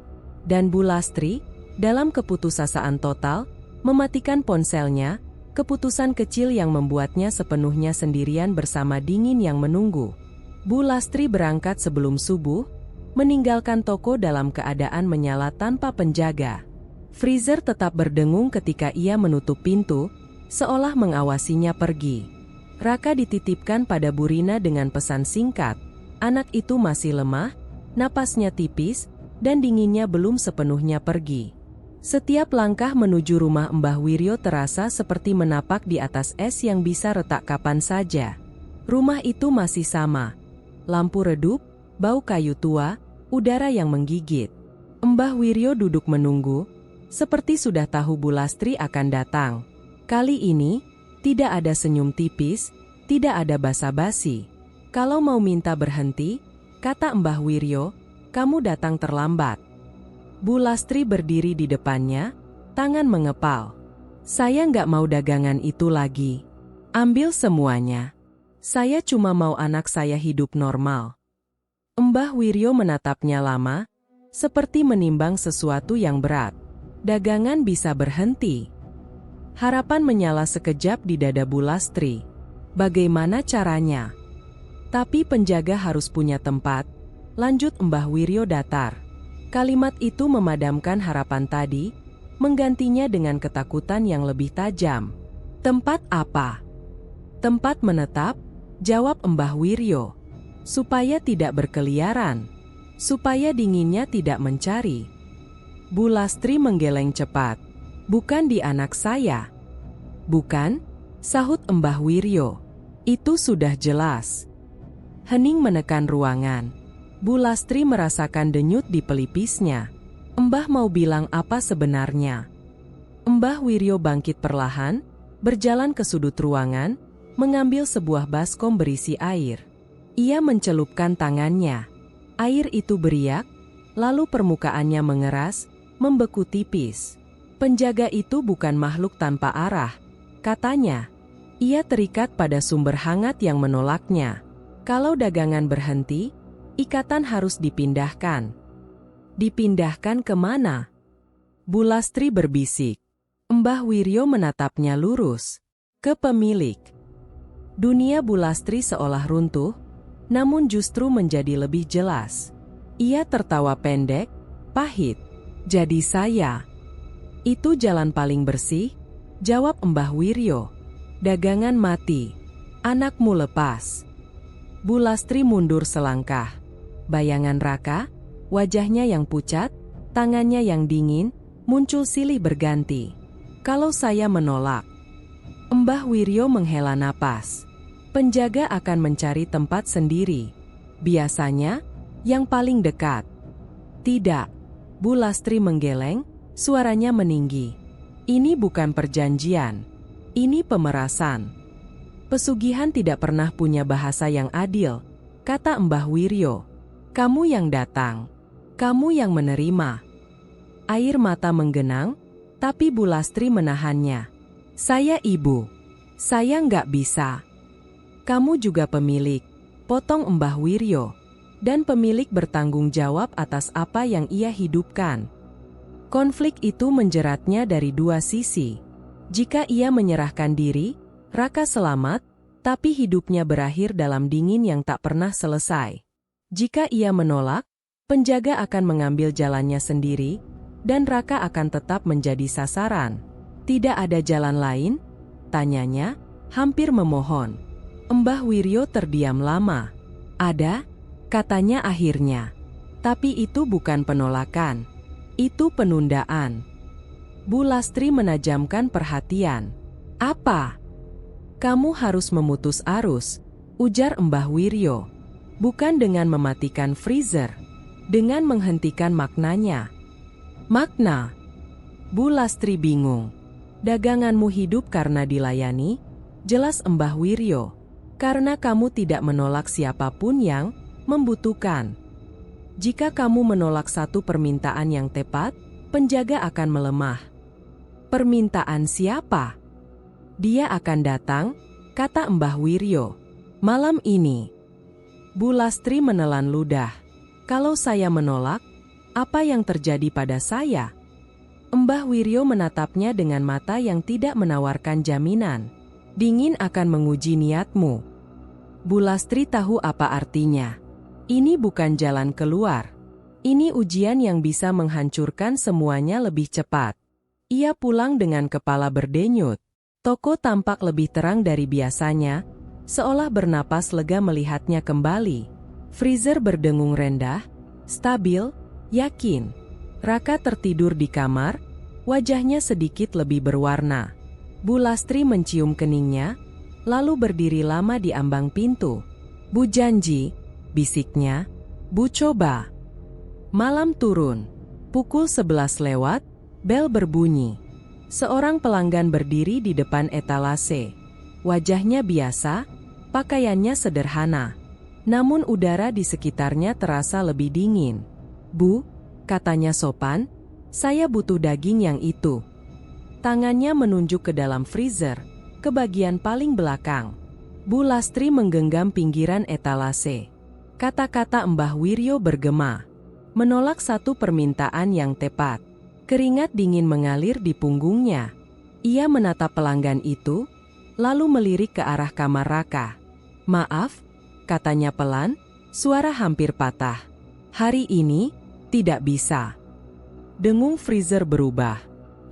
Dan Bu Lastri, dalam keputusasaan total, mematikan ponselnya, keputusan kecil yang membuatnya sepenuhnya sendirian bersama dingin yang menunggu. Bu Lastri berangkat sebelum subuh, meninggalkan toko dalam keadaan menyala tanpa penjaga. Freezer tetap berdengung ketika ia menutup pintu, seolah mengawasinya pergi. Raka dititipkan pada Bu Rina dengan pesan singkat. Anak itu masih lemah, napasnya tipis, dan dinginnya belum sepenuhnya pergi. Setiap langkah menuju rumah Mbah Wiryo terasa seperti menapak di atas es yang bisa retak kapan saja. Rumah itu masih sama. Lampu redup, bau kayu tua, udara yang menggigit. Mbah Wiryo duduk menunggu, seperti sudah tahu Bu Lastri akan datang. Kali ini, tidak ada senyum tipis, tidak ada basa-basi. Kalau mau minta berhenti, kata Mbah Wiryo, kamu datang terlambat. Bu Lastri berdiri di depannya, tangan mengepal. Saya nggak mau dagangan itu lagi. Ambil semuanya. Saya cuma mau anak saya hidup normal. Mbah Wiryo menatapnya lama, seperti menimbang sesuatu yang berat. Dagangan bisa berhenti. Harapan menyala sekejap di dada Bu Lastri. Bagaimana caranya? Tapi penjaga harus punya tempat, lanjut Mbah Wiryo datar. Kalimat itu memadamkan harapan tadi, menggantinya dengan ketakutan yang lebih tajam. Tempat apa? Tempat menetap, jawab Mbah Wiryo. Supaya tidak berkeliaran, supaya dinginnya tidak mencari. Bu Lastri menggeleng cepat. Bukan di anak saya. Bukan, sahut Mbah Wiryo. Itu sudah jelas. Hening menekan ruangan. Bu Lastri merasakan denyut di pelipisnya. Mbah mau bilang apa sebenarnya? Mbah Wiryo bangkit perlahan, berjalan ke sudut ruangan, mengambil sebuah baskom berisi air. Ia mencelupkan tangannya. Air itu beriak, lalu permukaannya mengeras, membeku tipis. Penjaga itu bukan makhluk tanpa arah, katanya. Ia terikat pada sumber hangat yang menolaknya. Kalau dagangan berhenti, ikatan harus dipindahkan. Dipindahkan kemana? Bu Lastri berbisik. Mbah Wiryo menatapnya lurus. Ke pemilik. Dunia Bu Lastri seolah runtuh, namun justru menjadi lebih jelas. Ia tertawa pendek, pahit. Jadi saya. Itu jalan paling bersih, jawab Mbah Wiryo. Dagangan mati. Anakmu lepas. Bu Lastri mundur selangkah. Bayangan Raka, wajahnya yang pucat, tangannya yang dingin, muncul silih berganti. Kalau saya menolak. Mbah Wiryo menghela napas. Penjaga akan mencari tempat sendiri. Biasanya, yang paling dekat. Tidak. Bu Lastri menggeleng, suaranya meninggi. Ini bukan perjanjian. Ini pemerasan. Pesugihan tidak pernah punya bahasa yang adil, kata Mbah Wiryo. Kamu yang datang. Kamu yang menerima. Air mata menggenang, Tapi Bu Lastri menahannya. "Saya ibu. Saya nggak bisa." "Kamu juga pemilik," potong Mbah Wiryo. "Dan pemilik bertanggung jawab atas apa yang ia hidupkan." Konflik itu menjeratnya dari dua sisi. Jika ia menyerahkan diri, Raka selamat, tapi hidupnya berakhir dalam dingin yang tak pernah selesai. Jika ia menolak, penjaga akan mengambil jalannya sendiri, dan Raka akan tetap menjadi sasaran. "Tidak ada jalan lain?" tanyanya, hampir memohon. Mbah Wiryo terdiam lama. "Ada," katanya akhirnya. "Tapi itu bukan penolakan. Itu penundaan." Bu Lastri menajamkan perhatian. "Apa?" "Kamu harus memutus arus," ujar Mbah Wiryo. "Bukan dengan mematikan freezer, dengan menghentikan maknanya." "Makna?" Bu Lastri bingung. "Daganganmu hidup karena dilayani," jelas Mbah Wiryo. "Karena kamu tidak menolak siapapun yang membutuhkan. Jika kamu menolak satu permintaan yang tepat, penjaga akan melemah." "Permintaan siapa?" "Dia akan datang," kata Mbah Wiryo. "Malam ini." Bu Lastri menelan ludah. "Kalau saya menolak, apa yang terjadi pada saya?" Mbah Wiryo menatapnya dengan mata yang tidak menawarkan jaminan. "Dingin akan menguji niatmu." Bu Lastri tahu apa artinya. Ini bukan jalan keluar. Ini ujian yang bisa menghancurkan semuanya lebih cepat. Ia pulang dengan kepala berdenyut. Toko tampak lebih terang dari biasanya, seolah bernapas lega melihatnya kembali. Freezer berdengung rendah, stabil, yakin. Raka tertidur di kamar, wajahnya sedikit lebih berwarna. Bu Lastri mencium keningnya, lalu berdiri lama di ambang pintu. "Bu janji," bisiknya. "Bu coba." Malam turun. Pukul 11 lewat, bel berbunyi. Seorang pelanggan berdiri di depan etalase. Wajahnya biasa, pakaiannya sederhana. Namun udara di sekitarnya terasa lebih dingin. "Bu," katanya sopan, "saya butuh daging yang itu." Tangannya menunjuk ke dalam freezer, ke bagian paling belakang. Bu Lastri menggenggam pinggiran etalase. Kata-kata Mbah Wiryo bergema. Menolak satu permintaan yang tepat. Keringat dingin mengalir di punggungnya. Ia menatap pelanggan itu, lalu melirik ke arah kamar Raka. "Maaf," katanya pelan, suara hampir patah. "Hari ini, tidak bisa." Dengung freezer berubah.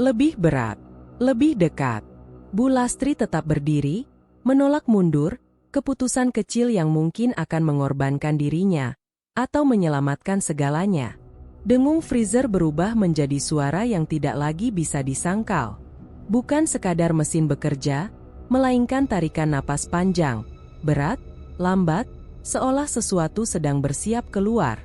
Lebih berat, lebih dekat. Bu Lastri tetap berdiri, menolak mundur, keputusan kecil yang mungkin akan mengorbankan dirinya, atau menyelamatkan segalanya. Dengung freezer berubah menjadi suara yang tidak lagi bisa disangkal. Bukan sekadar mesin bekerja, melainkan tarikan napas panjang, berat, lambat, seolah sesuatu sedang bersiap keluar.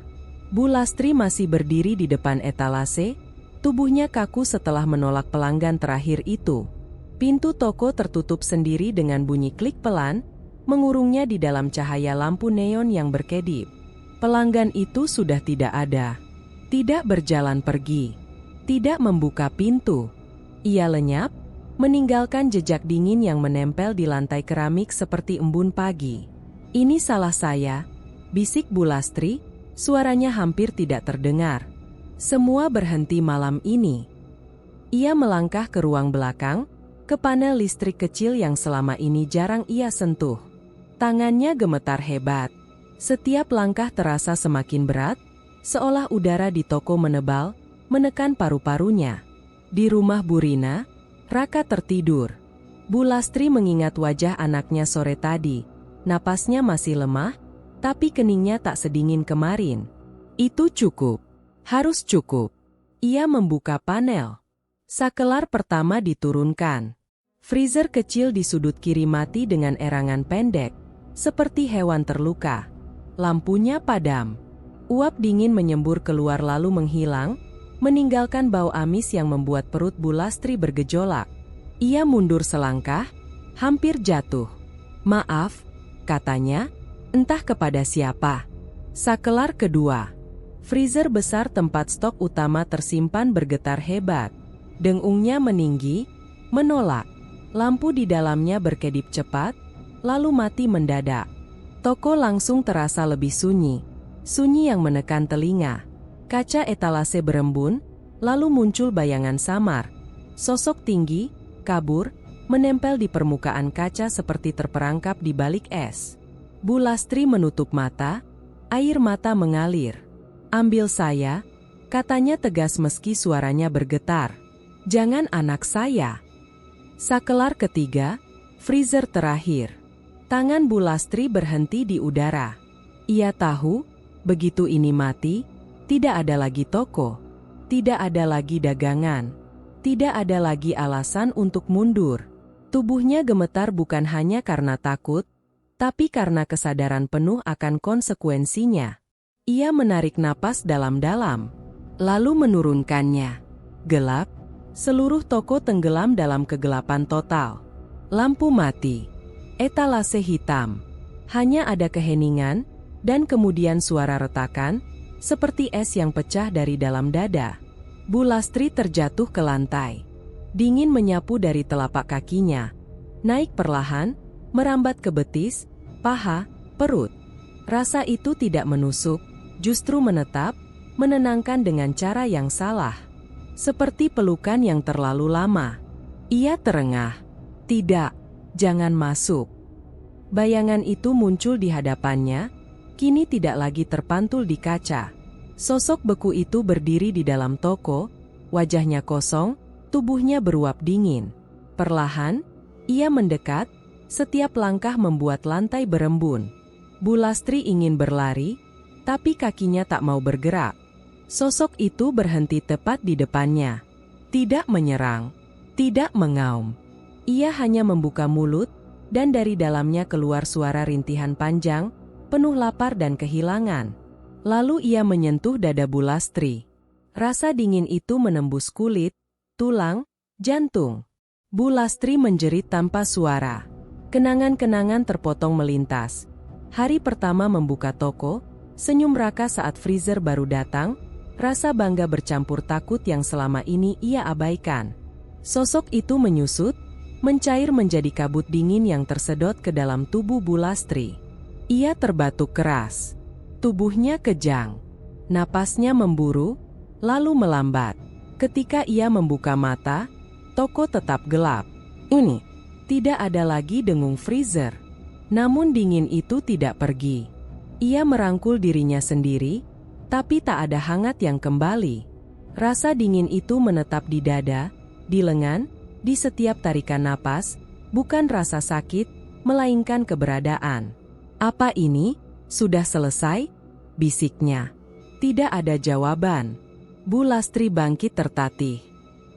Bu Lastri masih berdiri di depan etalase, tubuhnya kaku setelah menolak pelanggan terakhir itu. Pintu toko tertutup sendiri dengan bunyi klik pelan, mengurungnya di dalam cahaya lampu neon yang berkedip. Pelanggan itu sudah tidak ada. Tidak berjalan pergi. Tidak membuka pintu. Ia lenyap, meninggalkan jejak dingin yang menempel di lantai keramik seperti embun pagi. "Ini salah saya," bisik Bu Lastri, suaranya hampir tidak terdengar. "Semua berhenti malam ini." Ia melangkah ke ruang belakang, ke panel listrik kecil yang selama ini jarang ia sentuh. Tangannya gemetar hebat. Setiap langkah terasa semakin berat, seolah udara di toko menebal, menekan paru-parunya. Di rumah Bu Rina, Raka tertidur. Bu Lastri mengingat wajah anaknya sore tadi. Napasnya masih lemah, tapi keningnya tak sedingin kemarin. Itu cukup. Harus cukup. Ia membuka panel. Sakelar pertama diturunkan. Freezer kecil di sudut kiri mati dengan erangan pendek, seperti hewan terluka. Lampunya padam. Uap dingin menyembur keluar lalu menghilang, meninggalkan bau amis yang membuat perut Bu Lastri bergejolak. Ia mundur selangkah, hampir jatuh. "Maaf," katanya, entah kepada siapa. Sakelar kedua. Freezer besar tempat stok utama tersimpan bergetar hebat. Dengungnya meninggi, menolak. Lampu di dalamnya berkedip cepat, lalu mati mendadak. Toko langsung terasa lebih sunyi. Sunyi yang menekan telinga. Kaca etalase berembun, lalu muncul bayangan samar. Sosok tinggi, kabur, menempel di permukaan kaca seperti terperangkap di balik es. Bu Lastri menutup mata, air mata mengalir. "Ambil saya," katanya tegas meski suaranya bergetar. "Jangan anak saya." Sakelar ketiga, freezer terakhir. Tangan Bu Lastri berhenti di udara. Ia tahu, begitu ini mati, tidak ada lagi toko, tidak ada lagi dagangan, tidak ada lagi alasan untuk mundur. Tubuhnya gemetar bukan hanya karena takut, tapi karena kesadaran penuh akan konsekuensinya. Ia menarik napas dalam-dalam, lalu menurunkannya. Gelap, seluruh toko tenggelam dalam kegelapan total. Lampu mati, etalase hitam, hanya ada keheningan, dan kemudian suara retakan, seperti es yang pecah dari dalam dada. Bu Lastri terjatuh ke lantai. Dingin menyapu dari telapak kakinya, naik perlahan, merambat ke betis, paha, perut. Rasa itu tidak menusuk, justru menetap, menenangkan dengan cara yang salah. Seperti pelukan yang terlalu lama. Ia terengah. "Tidak, jangan masuk." Bayangan itu muncul di hadapannya, kini tidak lagi terpantul di kaca. Sosok beku itu berdiri di dalam toko, wajahnya kosong, tubuhnya beruap dingin. Perlahan, ia mendekat, setiap langkah membuat lantai berembun. Bu Lastri ingin berlari, tapi kakinya tak mau bergerak. Sosok itu berhenti tepat di depannya. Tidak menyerang, tidak mengaum. Ia hanya membuka mulut, dan dari dalamnya keluar suara rintihan panjang, penuh lapar dan kehilangan. Lalu ia menyentuh dada Bu Lastri. Rasa dingin itu menembus kulit, tulang, jantung. Bu Lastri menjerit tanpa suara. Kenangan-kenangan terpotong melintas. Hari pertama membuka toko, senyum Raka saat freezer baru datang, rasa bangga bercampur takut yang selama ini ia abaikan. Sosok itu menyusut, mencair menjadi kabut dingin yang tersedot ke dalam tubuh Bu Lastri. Ia terbatuk keras. Tubuhnya kejang. Napasnya memburu, lalu melambat. Ketika ia membuka mata, toko tetap gelap. Ini, tidak ada lagi dengung freezer. Namun dingin itu tidak pergi. Ia merangkul dirinya sendiri, tapi tak ada hangat yang kembali. Rasa dingin itu menetap di dada, di lengan, di setiap tarikan napas, bukan rasa sakit, melainkan keberadaan. "Apa ini? Sudah selesai?" bisiknya. Tidak ada jawaban. Bu Lastri bangkit tertatih.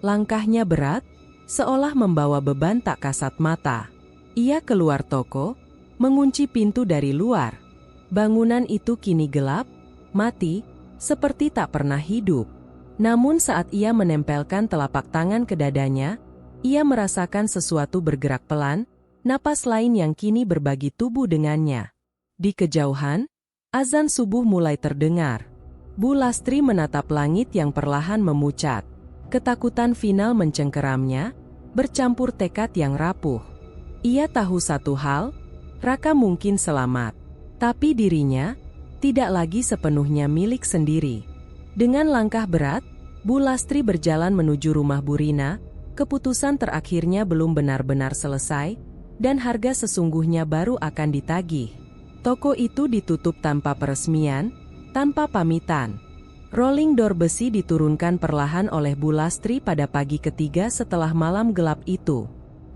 Langkahnya berat, seolah membawa beban tak kasat mata. Ia keluar toko, mengunci pintu dari luar. Bangunan itu kini gelap, mati, seperti tak pernah hidup. Namun saat ia menempelkan telapak tangan ke dadanya, ia merasakan sesuatu bergerak pelan, napas lain yang kini berbagi tubuh dengannya. Di kejauhan, azan subuh mulai terdengar. Bu Lastri menatap langit yang perlahan memucat. Ketakutan final mencengkeramnya, bercampur tekad yang rapuh. Ia tahu satu hal, Raka mungkin selamat. Tapi dirinya, tidak lagi sepenuhnya milik sendiri. Dengan langkah berat, Bu Lastri berjalan menuju rumah Bu Rina. Keputusan terakhirnya belum benar-benar selesai, dan harga sesungguhnya baru akan ditagih. Toko itu ditutup tanpa peresmian, tanpa pamitan. Rolling door besi diturunkan perlahan oleh Bu Lastri pada pagi ketiga setelah malam gelap itu.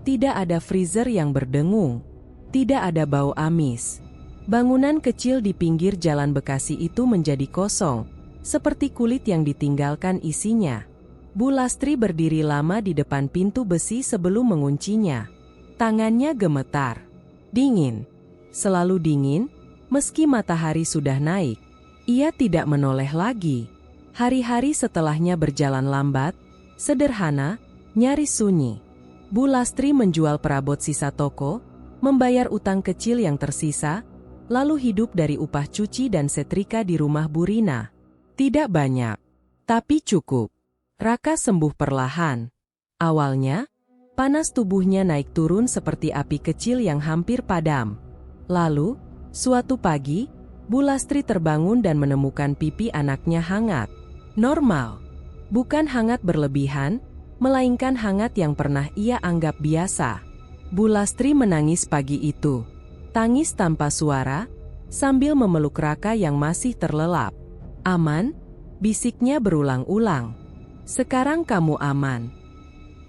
Tidak ada freezer yang berdengung. Tidak ada bau amis. Bangunan kecil di pinggir jalan Bekasi itu menjadi kosong, seperti kulit yang ditinggalkan isinya. Bu Lastri berdiri lama di depan pintu besi sebelum menguncinya. Tangannya gemetar. Dingin. Selalu dingin, meski matahari sudah naik. Ia tidak menoleh lagi. Hari-hari setelahnya berjalan lambat, sederhana, nyaris sunyi. Bu Lastri menjual perabot sisa toko, membayar utang kecil yang tersisa, lalu hidup dari upah cuci dan setrika di rumah Bu Rina. Tidak banyak, tapi cukup. Raka sembuh perlahan. Awalnya, panas tubuhnya naik turun seperti api kecil yang hampir padam. Lalu, suatu pagi, Bu Lastri terbangun dan menemukan pipi anaknya hangat. Normal. Bukan hangat berlebihan, melainkan hangat yang pernah ia anggap biasa. Bu Lastri menangis pagi itu. Tangis tanpa suara, sambil memeluk Raka yang masih terlelap. "Aman?" bisiknya berulang-ulang. "Sekarang kamu aman."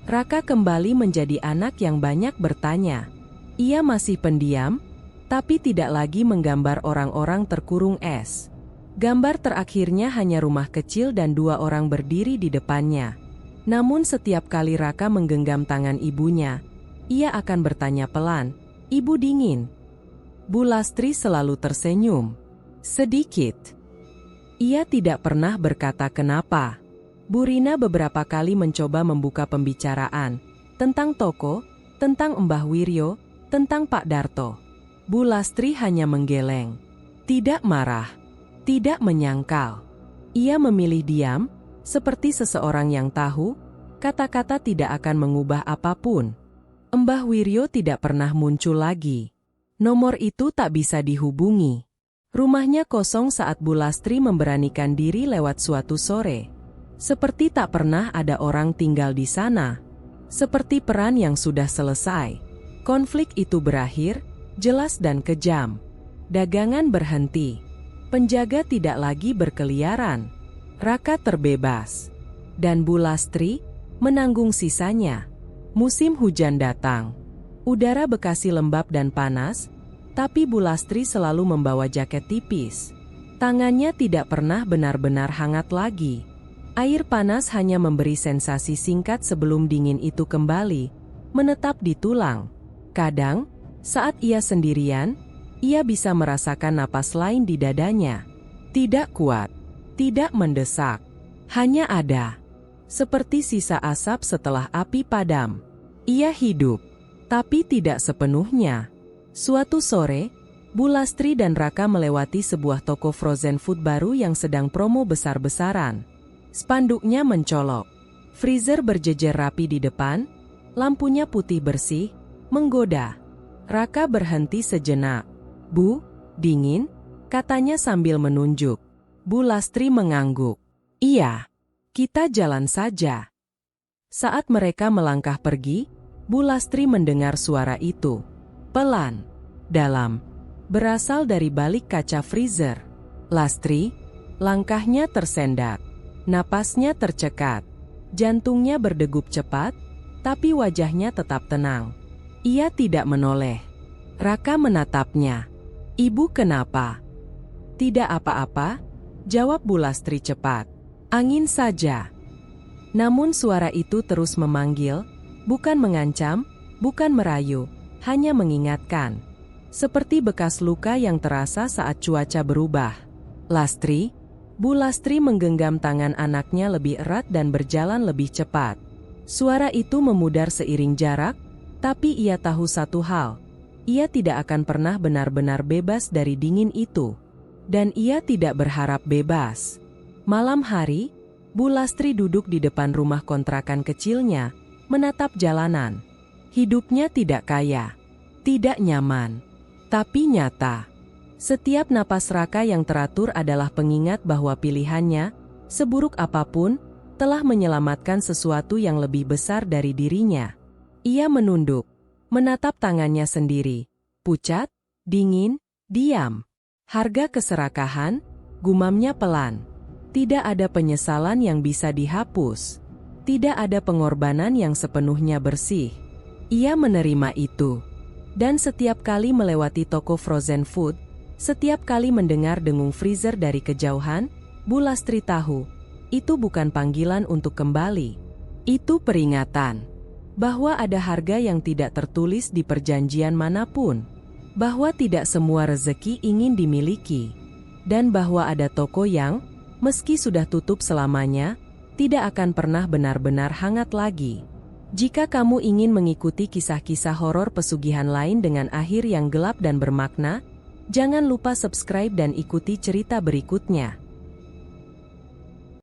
Raka kembali menjadi anak yang banyak bertanya. Ia masih pendiam, tapi tidak lagi menggambar orang-orang terkurung es. Gambar terakhirnya hanya rumah kecil dan 2 orang berdiri di depannya. Namun setiap kali Raka menggenggam tangan ibunya, ia akan bertanya pelan, "Ibu dingin?" Bu Lastri selalu tersenyum. Sedikit. Ia tidak pernah berkata kenapa. Bu Rina beberapa kali mencoba membuka pembicaraan tentang toko, tentang Mbah Wiryo, tentang Pak Darto. Bu Lastri hanya menggeleng. Tidak marah, tidak menyangkal. Ia memilih diam, seperti seseorang yang tahu, kata-kata tidak akan mengubah apapun. Mbah Wiryo tidak pernah muncul lagi. Nomor itu tak bisa dihubungi. Rumahnya kosong saat Bu Lastri memberanikan diri lewat suatu sore. Seperti tak pernah ada orang tinggal di sana. Seperti peran yang sudah selesai. Konflik itu berakhir, jelas dan kejam. Dagangan berhenti. Penjaga tidak lagi berkeliaran. Raka terbebas. Dan Bu Lastri menanggung sisanya. Musim hujan datang. Udara Bekasi lembab dan panas, tapi Bu Lastri selalu membawa jaket tipis. Tangannya tidak pernah benar-benar hangat lagi. Air panas hanya memberi sensasi singkat sebelum dingin itu kembali menetap di tulang. Kadang, saat ia sendirian, ia bisa merasakan napas lain di dadanya. Tidak kuat, tidak mendesak, hanya ada. Seperti sisa asap setelah api padam. Ia hidup, tapi tidak sepenuhnya. Suatu sore, Bu Lastri dan Raka melewati sebuah toko frozen food baru yang sedang promo besar-besaran. Spanduknya mencolok. Freezer berjejer rapi di depan, lampunya putih bersih, menggoda. Raka berhenti sejenak. "Bu, dingin?" katanya sambil menunjuk. Bu Lastri mengangguk. "Iya, kita jalan saja." Saat mereka melangkah pergi, Bu Lastri mendengar suara itu. Pelan, dalam, berasal dari balik kaca freezer. "Lastri," langkahnya tersendat. Napasnya tercekat, jantungnya berdegup cepat, tapi wajahnya tetap tenang. Ia tidak menoleh. Raka menatapnya. "Ibu kenapa?" "Tidak apa-apa," jawab Bu Lastri cepat. "Angin saja." Namun suara itu terus memanggil, bukan mengancam, bukan merayu, hanya mengingatkan. Seperti bekas luka yang terasa saat cuaca berubah. "Lastri." Bu Lastri menggenggam tangan anaknya lebih erat dan berjalan lebih cepat. Suara itu memudar seiring jarak, tapi ia tahu satu hal. Ia tidak akan pernah benar-benar bebas dari dingin itu. Dan ia tidak berharap bebas. Malam hari, Bu Lastri duduk di depan rumah kontrakan kecilnya, menatap jalanan. Hidupnya tidak kaya, tidak nyaman, tapi nyata. Setiap napas Raka yang teratur adalah pengingat bahwa pilihannya, seburuk apapun, telah menyelamatkan sesuatu yang lebih besar dari dirinya. Ia menunduk, menatap tangannya sendiri. Pucat, dingin, diam. Harga keserakahan, gumamnya pelan. Tidak ada penyesalan yang bisa dihapus. Tidak ada pengorbanan yang sepenuhnya bersih. Ia menerima itu. Dan setiap kali melewati toko frozen food, setiap kali mendengar dengung freezer dari kejauhan, Bu Lastri tahu, itu bukan panggilan untuk kembali. Itu peringatan bahwa ada harga yang tidak tertulis di perjanjian manapun, bahwa tidak semua rezeki ingin dimiliki, dan bahwa ada toko yang, meski sudah tutup selamanya, tidak akan pernah benar-benar hangat lagi. Jika kamu ingin mengikuti kisah-kisah horor pesugihan lain dengan akhir yang gelap dan bermakna, jangan lupa subscribe dan ikuti cerita berikutnya.